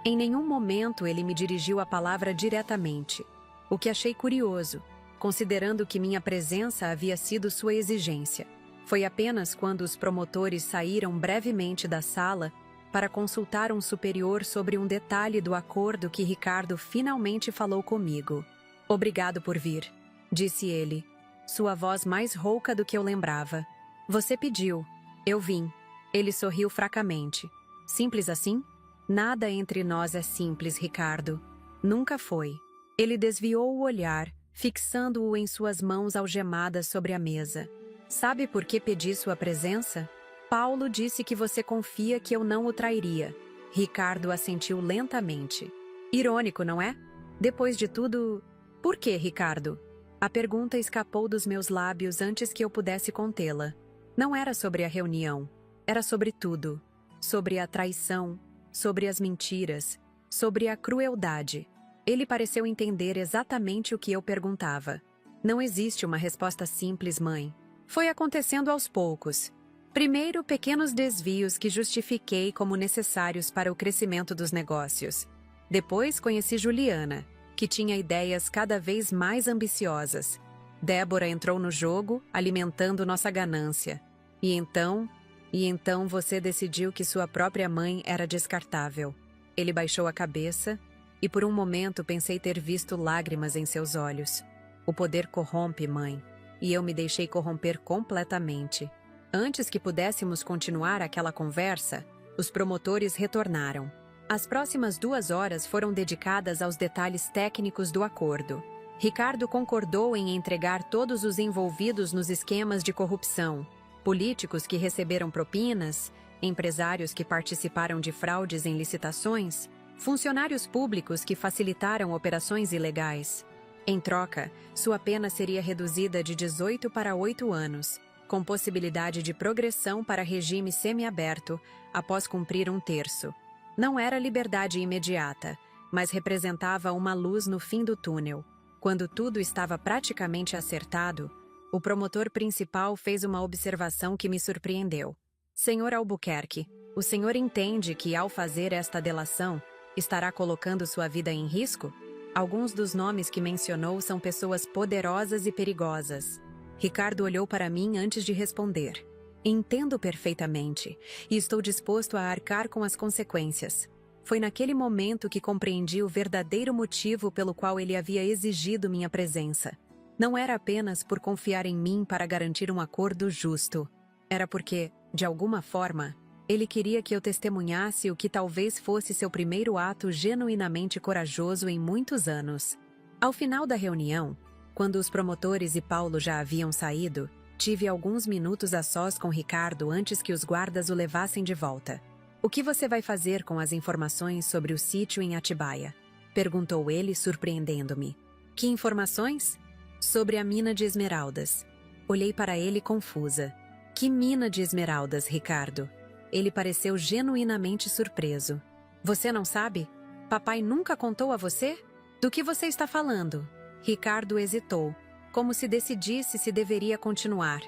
Em nenhum momento ele me dirigiu a palavra diretamente, o que achei curioso, considerando que minha presença havia sido sua exigência. Foi apenas quando os promotores saíram brevemente da sala para consultar um superior sobre um detalhe do acordo que Ricardo finalmente falou comigo. "Obrigado por vir", disse ele, sua voz mais rouca do que eu lembrava. "Você pediu. Eu vim." Ele sorriu fracamente. "Simples assim?" "Nada entre nós é simples, Ricardo. Nunca foi." Ele desviou o olhar, fixando-o em suas mãos algemadas sobre a mesa. "Sabe por que pedi sua presença? Paulo disse que você confia que eu não o trairia." Ricardo assentiu lentamente. "Irônico, não é? Depois de tudo... Por que, Ricardo?" A pergunta escapou dos meus lábios antes que eu pudesse contê-la. Não era sobre a reunião. Era sobre tudo. Sobre a traição, sobre as mentiras, sobre a crueldade. Ele pareceu entender exatamente o que eu perguntava. "Não existe uma resposta simples, mãe. Foi acontecendo aos poucos. Primeiro, pequenos desvios que justifiquei como necessários para o crescimento dos negócios. Depois, conheci Juliana, que tinha ideias cada vez mais ambiciosas. Débora entrou no jogo, alimentando nossa ganância. E então você decidiu que sua própria mãe era descartável." Ele baixou a cabeça, e por um momento pensei ter visto lágrimas em seus olhos. "O poder corrompe, mãe." E eu me deixei corromper completamente. Antes que pudéssemos continuar aquela conversa, os promotores retornaram. As próximas 2 horas foram dedicadas aos detalhes técnicos do acordo. Ricardo concordou em entregar todos os envolvidos nos esquemas de corrupção, políticos que receberam propinas, empresários que participaram de fraudes em licitações, funcionários públicos que facilitaram operações ilegais. Em troca, sua pena seria reduzida de 18 para 8 anos, com possibilidade de progressão para regime semiaberto após cumprir 1/3. Não era liberdade imediata, mas representava uma luz no fim do túnel. Quando tudo estava praticamente acertado, o promotor principal fez uma observação que me surpreendeu. "Senhor Albuquerque, o senhor entende que, ao fazer esta delação, estará colocando sua vida em risco?" Alguns dos nomes que mencionou são pessoas poderosas e perigosas. Ricardo olhou para mim antes de responder. Entendo perfeitamente, e estou disposto a arcar com as consequências. Foi naquele momento que compreendi o verdadeiro motivo pelo qual ele havia exigido minha presença. Não era apenas por confiar em mim para garantir um acordo justo. Era porque, de alguma forma, ele queria que eu testemunhasse o que talvez fosse seu primeiro ato genuinamente corajoso em muitos anos. Ao final da reunião, quando os promotores e Paulo já haviam saído, tive alguns minutos a sós com Ricardo antes que os guardas o levassem de volta. "O que você vai fazer com as informações sobre o sítio em Atibaia?" perguntou ele, surpreendendo-me. "Que informações?" "Sobre a mina de esmeraldas." Olhei para ele confusa. "Que mina de esmeraldas, Ricardo?" Ele pareceu genuinamente surpreso. "Você não sabe? Papai nunca contou a você? Do que você está falando?" Ricardo hesitou, como se decidisse se deveria continuar.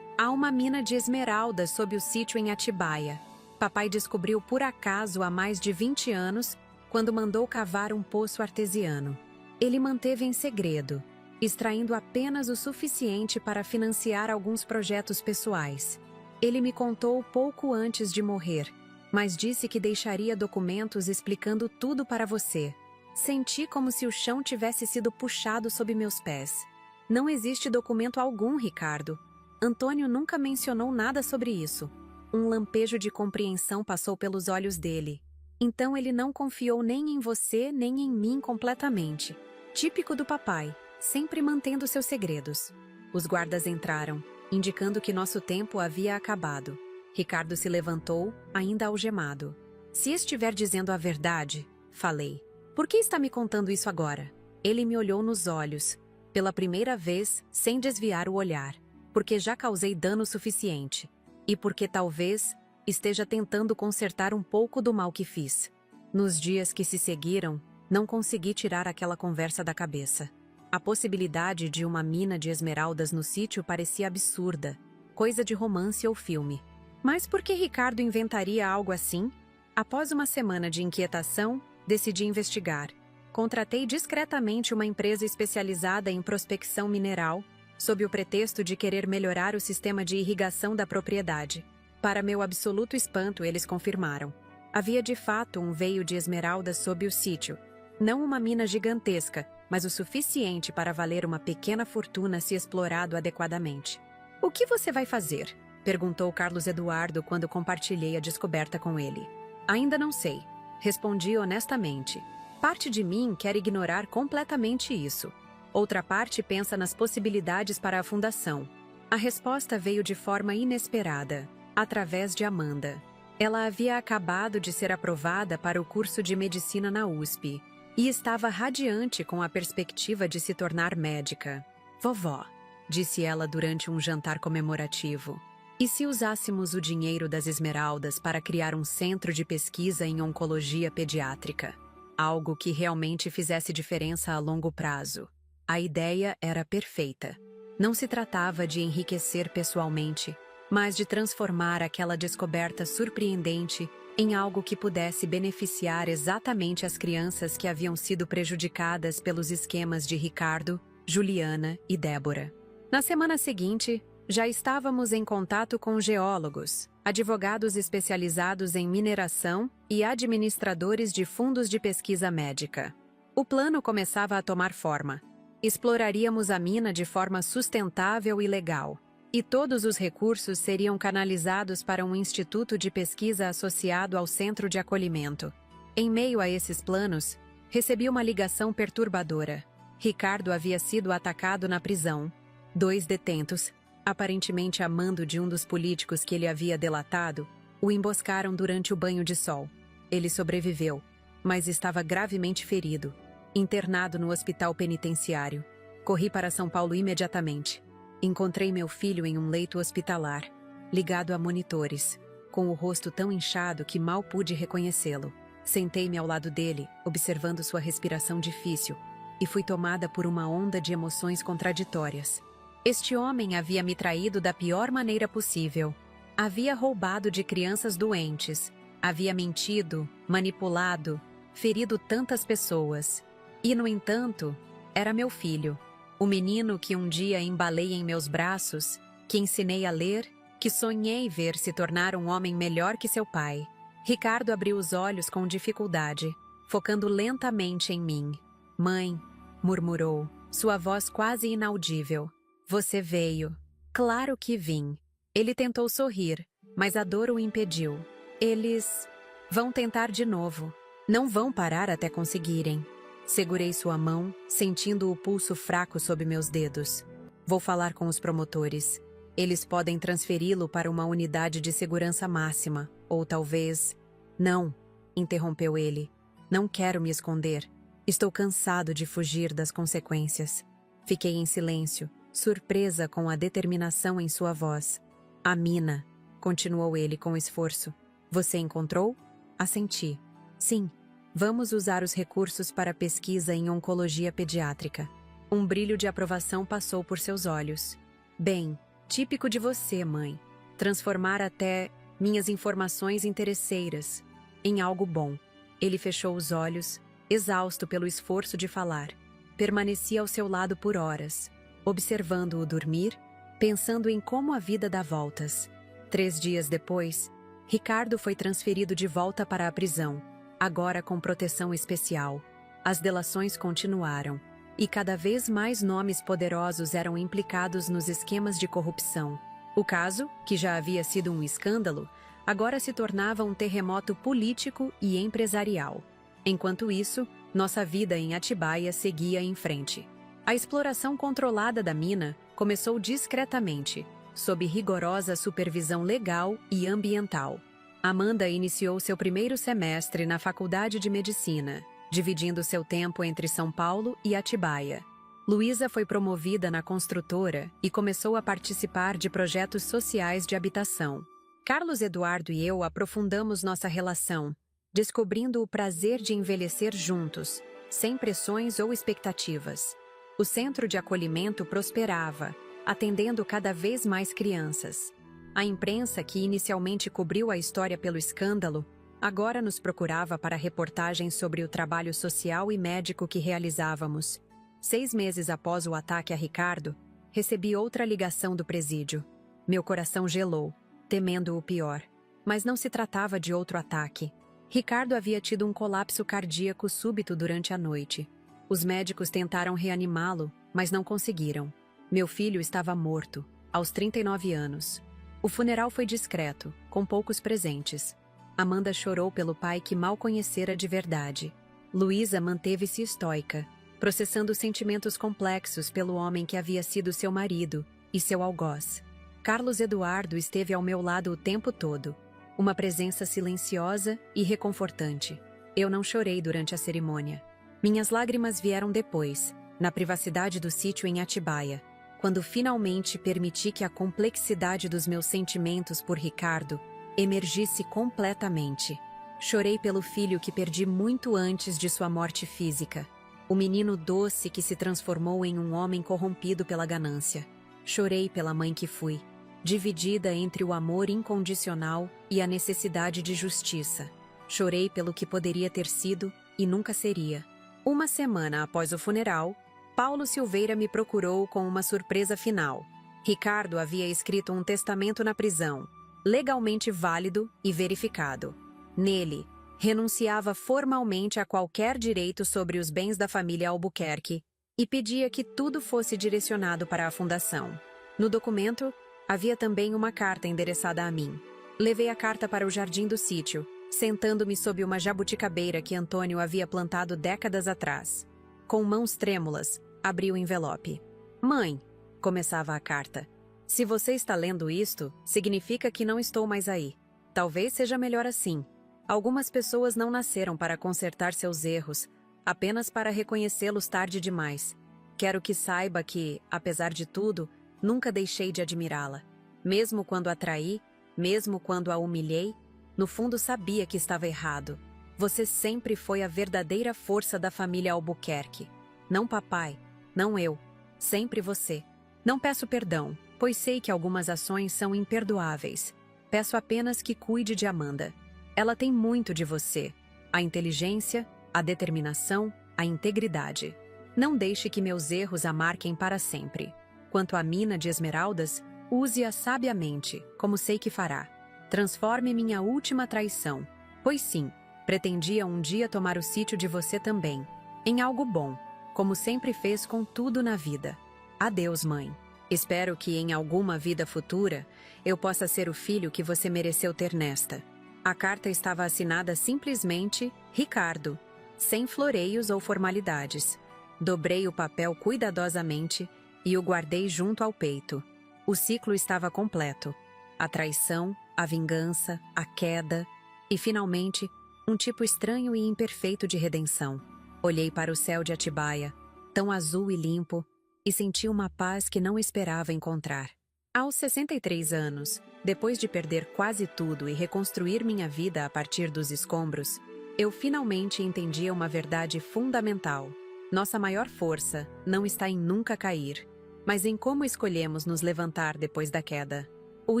"Há uma mina de esmeraldas sob o sítio em Atibaia. Papai descobriu por acaso há mais de 20 anos, quando mandou cavar um poço artesiano. Ele manteve em segredo, extraindo apenas o suficiente para financiar alguns projetos pessoais. Ele me contou pouco antes de morrer, mas disse que deixaria documentos explicando tudo para você. Senti como se o chão tivesse sido puxado sob meus pés. Não existe documento algum, Ricardo. Antônio nunca mencionou nada sobre isso." Um lampejo de compreensão passou pelos olhos dele. Então ele não confiou nem em você nem em mim completamente. Típico do papai, sempre mantendo seus segredos. Os guardas entraram, indicando que nosso tempo havia acabado. Ricardo se levantou, ainda algemado. "Se estiver dizendo a verdade", falei, "por que está me contando isso agora?" Ele me olhou nos olhos, pela primeira vez, sem desviar o olhar, "porque já causei dano suficiente. E porque talvez esteja tentando consertar um pouco do mal que fiz." Nos dias que se seguiram, não consegui tirar aquela conversa da cabeça. A possibilidade de uma mina de esmeraldas no sítio parecia absurda, coisa de romance ou filme. Mas por que Ricardo inventaria algo assim? Após uma semana de inquietação, decidi investigar. Contratei discretamente uma empresa especializada em prospecção mineral, sob o pretexto de querer melhorar o sistema de irrigação da propriedade. Para meu absoluto espanto, eles confirmaram. Havia de fato um veio de esmeraldas sob o sítio. Não uma mina gigantesca, mas o suficiente para valer uma pequena fortuna se explorado adequadamente. "O que você vai fazer?" perguntou Carlos Eduardo quando compartilhei a descoberta com ele. "Ainda não sei", respondi honestamente. Parte de mim quer ignorar completamente isso. Outra parte pensa nas possibilidades para a fundação. A resposta veio de forma inesperada, através de Amanda. Ela havia acabado de ser aprovada para o curso de medicina na USP e estava radiante com a perspectiva de se tornar médica. "Vovó", disse ela durante um jantar comemorativo, "e se usássemos o dinheiro das esmeraldas para criar um centro de pesquisa em oncologia pediátrica? Algo que realmente fizesse diferença a longo prazo." A ideia era perfeita. Não se tratava de enriquecer pessoalmente, mas de transformar aquela descoberta surpreendente em algo que pudesse beneficiar exatamente as crianças que haviam sido prejudicadas pelos esquemas de Ricardo, Juliana e Débora. Na semana seguinte, já estávamos em contato com geólogos, advogados especializados em mineração e administradores de fundos de pesquisa médica. O plano começava a tomar forma. Exploraríamos a mina de forma sustentável e legal, e todos os recursos seriam canalizados para um instituto de pesquisa associado ao centro de acolhimento. Em meio a esses planos, recebi uma ligação perturbadora. Ricardo havia sido atacado na prisão. 2 detentos, aparentemente a mando de um dos políticos que ele havia delatado, o emboscaram durante o banho de sol. Ele sobreviveu, mas estava gravemente ferido, internado no hospital penitenciário. Corri para São Paulo imediatamente. Encontrei meu filho em um leito hospitalar, ligado a monitores, com o rosto tão inchado que mal pude reconhecê-lo. Sentei-me ao lado dele, observando sua respiração difícil, e fui tomada por uma onda de emoções contraditórias. Este homem havia me traído da pior maneira possível. Havia roubado de crianças doentes, havia mentido, manipulado, ferido tantas pessoas. E, no entanto, era meu filho, o menino que um dia embalei em meus braços, que ensinei a ler, que sonhei ver se tornar um homem melhor que seu pai. Ricardo abriu os olhos com dificuldade, focando lentamente em mim. Mãe, murmurou, sua voz quase inaudível. Você veio. Claro que vim. Ele tentou sorrir, mas a dor o impediu. Eles vão tentar de novo. Não vão parar até conseguirem. Segurei sua mão, sentindo o pulso fraco sob meus dedos. Vou falar com os promotores. Eles podem transferi-lo para uma unidade de segurança máxima, ou talvez... Não, interrompeu ele. Não quero me esconder. Estou cansado de fugir das consequências. Fiquei em silêncio, surpresa com a determinação em sua voz. A mina, continuou ele com esforço. Você encontrou? Assenti. Sim. Vamos usar os recursos para pesquisa em oncologia pediátrica. Um brilho de aprovação passou por seus olhos. Bem, típico de você, mãe. Transformar até minhas informações interesseiras em algo bom. Ele fechou os olhos, exausto pelo esforço de falar. Permaneci ao seu lado por horas, observando-o dormir, pensando em como a vida dá voltas. 3 dias depois, Ricardo foi transferido de volta para a prisão, agora com proteção especial. As delações continuaram, e cada vez mais nomes poderosos eram implicados nos esquemas de corrupção. O caso, que já havia sido um escândalo, agora se tornava um terremoto político e empresarial. Enquanto isso, nossa vida em Atibaia seguia em frente. A exploração controlada da mina começou discretamente, sob rigorosa supervisão legal e ambiental. Amanda iniciou seu primeiro semestre na Faculdade de Medicina, dividindo seu tempo entre São Paulo e Atibaia. Luísa foi promovida na construtora e começou a participar de projetos sociais de habitação. Carlos Eduardo e eu aprofundamos nossa relação, descobrindo o prazer de envelhecer juntos, sem pressões ou expectativas. O centro de acolhimento prosperava, atendendo cada vez mais crianças. A imprensa, que inicialmente cobriu a história pelo escândalo, agora nos procurava para reportagens sobre o trabalho social e médico que realizávamos. 6 meses após o ataque a Ricardo, recebi outra ligação do presídio. Meu coração gelou, temendo o pior. Mas não se tratava de outro ataque. Ricardo havia tido um colapso cardíaco súbito durante a noite. Os médicos tentaram reanimá-lo, mas não conseguiram. Meu filho estava morto, aos 39 anos. O funeral foi discreto, com poucos presentes. Amanda chorou pelo pai que mal conhecera de verdade. Luísa manteve-se estoica, processando sentimentos complexos pelo homem que havia sido seu marido e seu algoz. Carlos Eduardo esteve ao meu lado o tempo todo, uma presença silenciosa e reconfortante. Eu não chorei durante a cerimônia. Minhas lágrimas vieram depois, na privacidade do sítio em Atibaia, quando finalmente permiti que a complexidade dos meus sentimentos por Ricardo emergisse completamente. Chorei pelo filho que perdi muito antes de sua morte física, o menino doce que se transformou em um homem corrompido pela ganância. Chorei pela mãe que fui, dividida entre o amor incondicional e a necessidade de justiça. Chorei pelo que poderia ter sido e nunca seria. Uma semana após o funeral, Paulo Silveira me procurou com uma surpresa final. Ricardo havia escrito um testamento na prisão, legalmente válido e verificado. Nele, renunciava formalmente a qualquer direito sobre os bens da família Albuquerque e pedia que tudo fosse direcionado para a fundação. No documento, havia também uma carta endereçada a mim. Levei a carta para o jardim do sítio, sentando-me sob uma jabuticabeira que Antônio havia plantado décadas atrás. Com mãos trêmulas, abri o envelope. Mãe, começava a carta. Se você está lendo isto, significa que não estou mais aí. Talvez seja melhor assim. Algumas pessoas não nasceram para consertar seus erros, apenas para reconhecê-los tarde demais. Quero que saiba que, apesar de tudo, nunca deixei de admirá-la. Mesmo quando a traí, mesmo quando a humilhei, no fundo sabia que estava errado. Você sempre foi a verdadeira força da família Albuquerque. Não papai, não eu. Sempre você. Não peço perdão, pois sei que algumas ações são imperdoáveis. Peço apenas que cuide de Amanda. Ela tem muito de você. A inteligência, a determinação, a integridade. Não deixe que meus erros a marquem para sempre. Quanto à mina de esmeraldas, use-a sabiamente, como sei que fará. Transforme minha última traição, pois sim, pretendia um dia tomar o sítio de você também, em algo bom, como sempre fez com tudo na vida. Adeus, mãe. Espero que em alguma vida futura eu possa ser o filho que você mereceu ter nesta. A carta estava assinada simplesmente Ricardo, sem floreios ou formalidades. Dobrei o papel cuidadosamente e o guardei junto ao peito. O ciclo estava completo. A traição, a vingança, a queda e, finalmente, um tipo estranho e imperfeito de redenção. Olhei para o céu de Atibaia, tão azul e limpo, e senti uma paz que não esperava encontrar. Aos 63 anos, depois de perder quase tudo e reconstruir minha vida a partir dos escombros, eu finalmente entendia uma verdade fundamental. Nossa maior força não está em nunca cair, mas em como escolhemos nos levantar depois da queda. O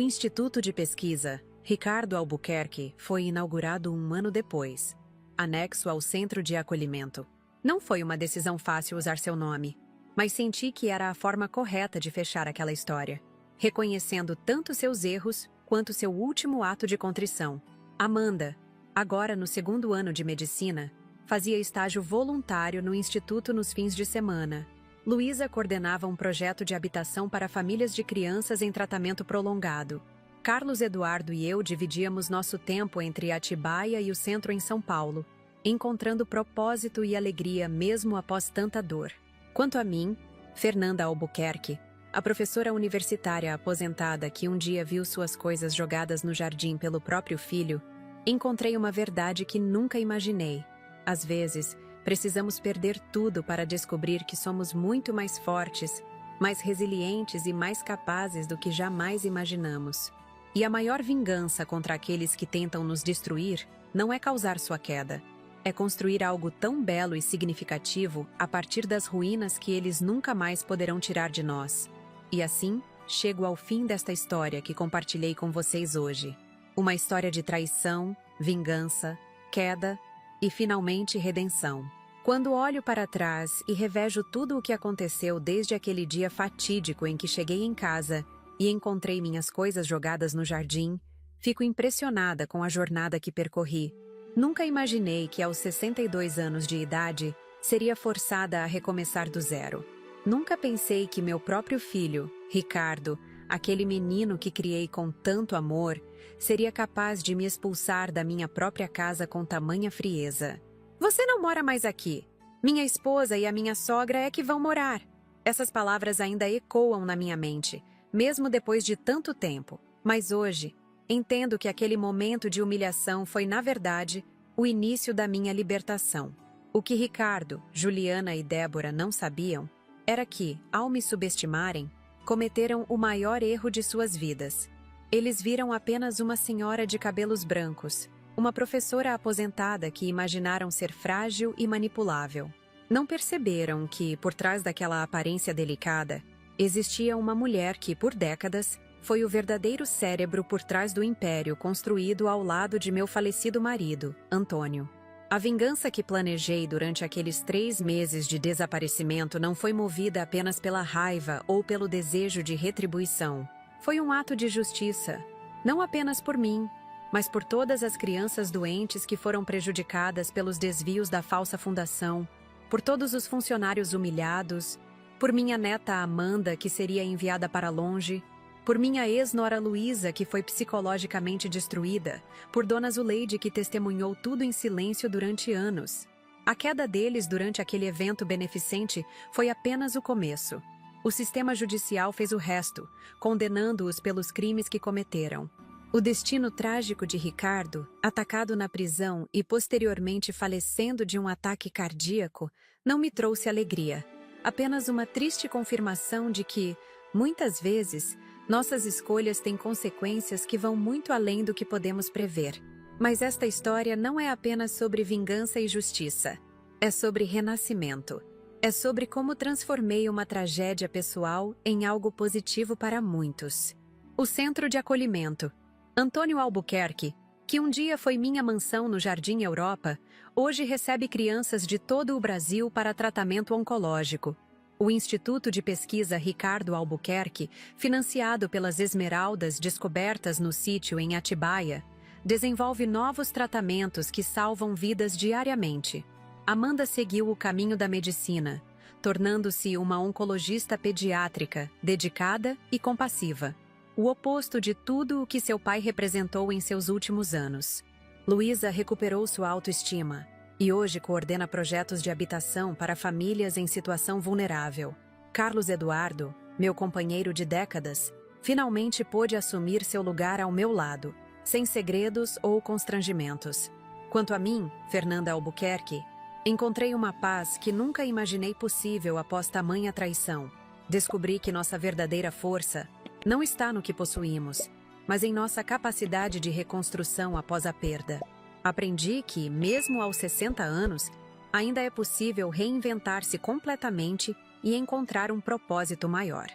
Instituto de Pesquisa Ricardo Albuquerque foi inaugurado um ano depois, anexo ao Centro de Acolhimento. Não foi uma decisão fácil usar seu nome, mas senti que era a forma correta de fechar aquela história, reconhecendo tanto seus erros quanto seu último ato de contrição. Amanda, agora no 2º ano de medicina, fazia estágio voluntário no instituto nos fins de semana. Luísa coordenava um projeto de habitação para famílias de crianças em tratamento prolongado. Carlos Eduardo e eu dividíamos nosso tempo entre Atibaia e o centro em São Paulo, encontrando propósito e alegria mesmo após tanta dor. Quanto a mim, Fernanda Albuquerque, a professora universitária aposentada que um dia viu suas coisas jogadas no jardim pelo próprio filho, encontrei uma verdade que nunca imaginei. Às vezes, precisamos perder tudo para descobrir que somos muito mais fortes, mais resilientes e mais capazes do que jamais imaginamos. E a maior vingança contra aqueles que tentam nos destruir não é causar sua queda. É construir algo tão belo e significativo a partir das ruínas que eles nunca mais poderão tirar de nós. E assim, chego ao fim desta história que compartilhei com vocês hoje. Uma história de traição, vingança, queda e, finalmente, redenção. Quando olho para trás e revejo tudo o que aconteceu desde aquele dia fatídico em que cheguei em casa e encontrei minhas coisas jogadas no jardim, fico impressionada com a jornada que percorri. Nunca imaginei que aos 62 anos de idade seria forçada a recomeçar do zero. Nunca pensei que meu próprio filho, Ricardo, aquele menino que criei com tanto amor, seria capaz de me expulsar da minha própria casa com tamanha frieza. Você não mora mais aqui. Minha esposa e a minha sogra é que vão morar. Essas palavras ainda ecoam na minha mente, mesmo depois de tanto tempo. Mas hoje, entendo que aquele momento de humilhação foi, na verdade, o início da minha libertação. O que Ricardo, Juliana e Débora não sabiam era que, ao me subestimarem, cometeram o maior erro de suas vidas. Eles viram apenas uma senhora de cabelos brancos, uma professora aposentada que imaginaram ser frágil e manipulável. Não perceberam que, por trás daquela aparência delicada, existia uma mulher que, por décadas, foi o verdadeiro cérebro por trás do império construído ao lado de meu falecido marido, Antônio. A vingança que planejei durante aqueles 3 meses de desaparecimento não foi movida apenas pela raiva ou pelo desejo de retribuição. Foi um ato de justiça, não apenas por mim, mas por todas as crianças doentes que foram prejudicadas pelos desvios da falsa fundação, por todos os funcionários humilhados, por minha neta Amanda, que seria enviada para longe, por minha ex-nora Luísa, que foi psicologicamente destruída, por Dona Zuleide, que testemunhou tudo em silêncio durante anos. A queda deles durante aquele evento beneficente foi apenas o começo. O sistema judicial fez o resto, condenando-os pelos crimes que cometeram. O destino trágico de Ricardo, atacado na prisão e posteriormente falecendo de um ataque cardíaco, não me trouxe alegria. Apenas uma triste confirmação de que, muitas vezes, nossas escolhas têm consequências que vão muito além do que podemos prever. Mas esta história não é apenas sobre vingança e justiça. É sobre renascimento. É sobre como transformei uma tragédia pessoal em algo positivo para muitos. O Centro de Acolhimento. Antônio Albuquerque, que um dia foi minha mansão no Jardim Europa, hoje recebe crianças de todo o Brasil para tratamento oncológico. O Instituto de Pesquisa Ricardo Albuquerque, financiado pelas esmeraldas descobertas no sítio em Atibaia, desenvolve novos tratamentos que salvam vidas diariamente. Amanda seguiu o caminho da medicina, tornando-se uma oncologista pediátrica, dedicada e compassiva. O oposto de tudo o que seu pai representou em seus últimos anos. Luísa recuperou sua autoestima e hoje coordena projetos de habitação para famílias em situação vulnerável. Carlos Eduardo, meu companheiro de décadas, finalmente pôde assumir seu lugar ao meu lado, sem segredos ou constrangimentos. Quanto a mim, Fernanda Albuquerque, encontrei uma paz que nunca imaginei possível após tamanha traição. Descobri que nossa verdadeira força não está no que possuímos, mas em nossa capacidade de reconstrução após a perda. Aprendi que, mesmo aos 60 anos, ainda é possível reinventar-se completamente e encontrar um propósito maior.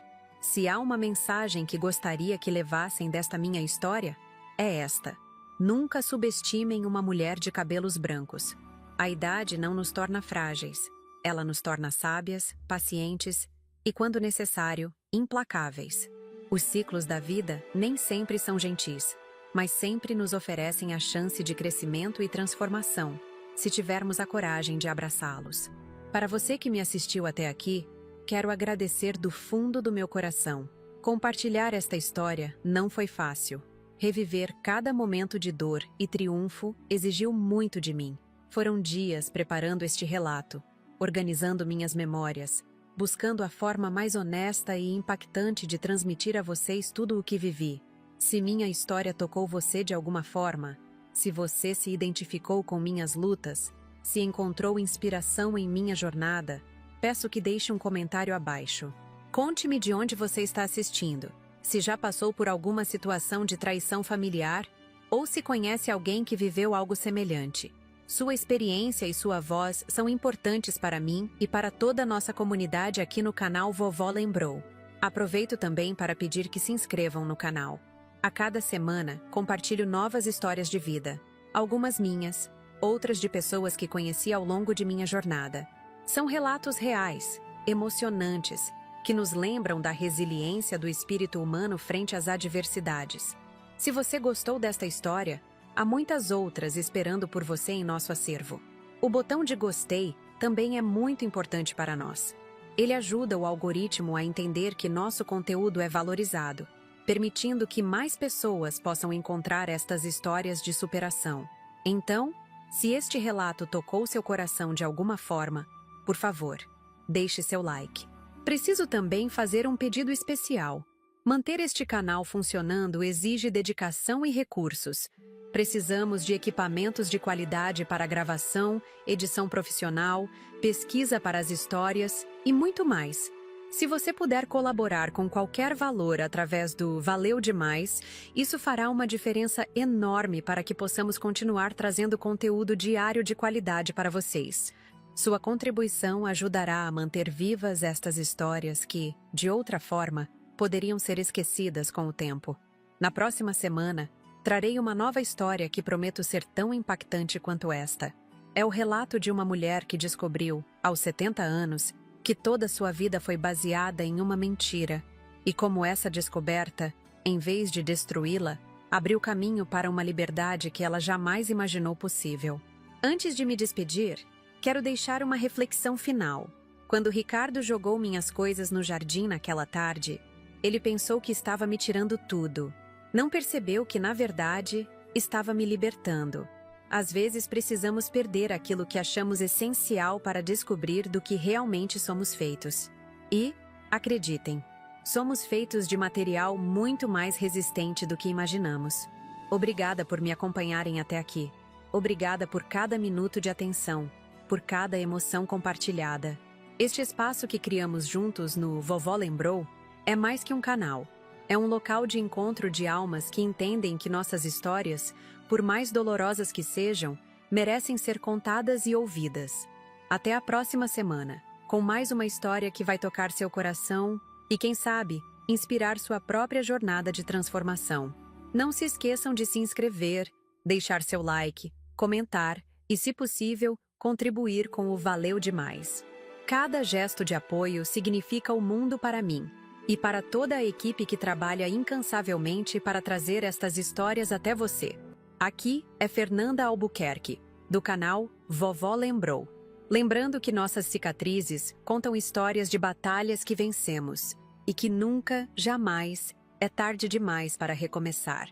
Se há uma mensagem que gostaria que levassem desta minha história, é esta: nunca subestimem uma mulher de cabelos brancos. A idade não nos torna frágeis, ela nos torna sábias, pacientes e, quando necessário, implacáveis. Os ciclos da vida nem sempre são gentis, mas sempre nos oferecem a chance de crescimento e transformação, se tivermos a coragem de abraçá-los. Para você que me assistiu até aqui, quero agradecer do fundo do meu coração. Compartilhar esta história não foi fácil. Reviver cada momento de dor e triunfo exigiu muito de mim. Foram dias preparando este relato, organizando minhas memórias, buscando a forma mais honesta e impactante de transmitir a vocês tudo o que vivi. Se minha história tocou você de alguma forma, se você se identificou com minhas lutas, se encontrou inspiração em minha jornada, peço que deixe um comentário abaixo. Conte-me de onde você está assistindo, se já passou por alguma situação de traição familiar ou se conhece alguém que viveu algo semelhante. Sua experiência e sua voz são importantes para mim e para toda a nossa comunidade aqui no canal Vovó Lembrou. Aproveito também para pedir que se inscrevam no canal. A cada semana, compartilho novas histórias de vida. Algumas minhas, outras de pessoas que conheci ao longo de minha jornada. São relatos reais, emocionantes, que nos lembram da resiliência do espírito humano frente às adversidades. Se você gostou desta história, há muitas outras esperando por você em nosso acervo. O botão de gostei também é muito importante para nós. Ele ajuda o algoritmo a entender que nosso conteúdo é valorizado, permitindo que mais pessoas possam encontrar estas histórias de superação. Então, se este relato tocou seu coração de alguma forma, por favor, deixe seu like. Preciso também fazer um pedido especial. Manter este canal funcionando exige dedicação e recursos. Precisamos de equipamentos de qualidade para gravação, edição profissional, pesquisa para as histórias e muito mais. Se você puder colaborar com qualquer valor através do Valeu Demais, isso fará uma diferença enorme para que possamos continuar trazendo conteúdo diário de qualidade para vocês. Sua contribuição ajudará a manter vivas estas histórias que, de outra forma, poderiam ser esquecidas com o tempo. Na próxima semana, trarei uma nova história que prometo ser tão impactante quanto esta. É o relato de uma mulher que descobriu, aos 70 anos, que toda sua vida foi baseada em uma mentira, e como essa descoberta, em vez de destruí-la, abriu caminho para uma liberdade que ela jamais imaginou possível. Antes de me despedir, quero deixar uma reflexão final. Quando Ricardo jogou minhas coisas no jardim naquela tarde, ele pensou que estava me tirando tudo. Não percebeu que, na verdade, estava me libertando. Às vezes precisamos perder aquilo que achamos essencial para descobrir do que realmente somos feitos. E, acreditem, somos feitos de material muito mais resistente do que imaginamos. Obrigada por me acompanharem até aqui. Obrigada por cada minuto de atenção, por cada emoção compartilhada. Este espaço que criamos juntos no Vovó Lembrou é mais que um canal. É um local de encontro de almas que entendem que nossas histórias, por mais dolorosas que sejam, merecem ser contadas e ouvidas. Até a próxima semana, com mais uma história que vai tocar seu coração e, quem sabe, inspirar sua própria jornada de transformação. Não se esqueçam de se inscrever, deixar seu like, comentar e, se possível, contribuir com o Valeu Demais. Cada gesto de apoio significa o mundo para mim e para toda a equipe que trabalha incansavelmente para trazer estas histórias até você. Aqui é Fernanda Albuquerque, do canal Vovó Lembrou. Lembrando que nossas cicatrizes contam histórias de batalhas que vencemos e que nunca, jamais, é tarde demais para recomeçar.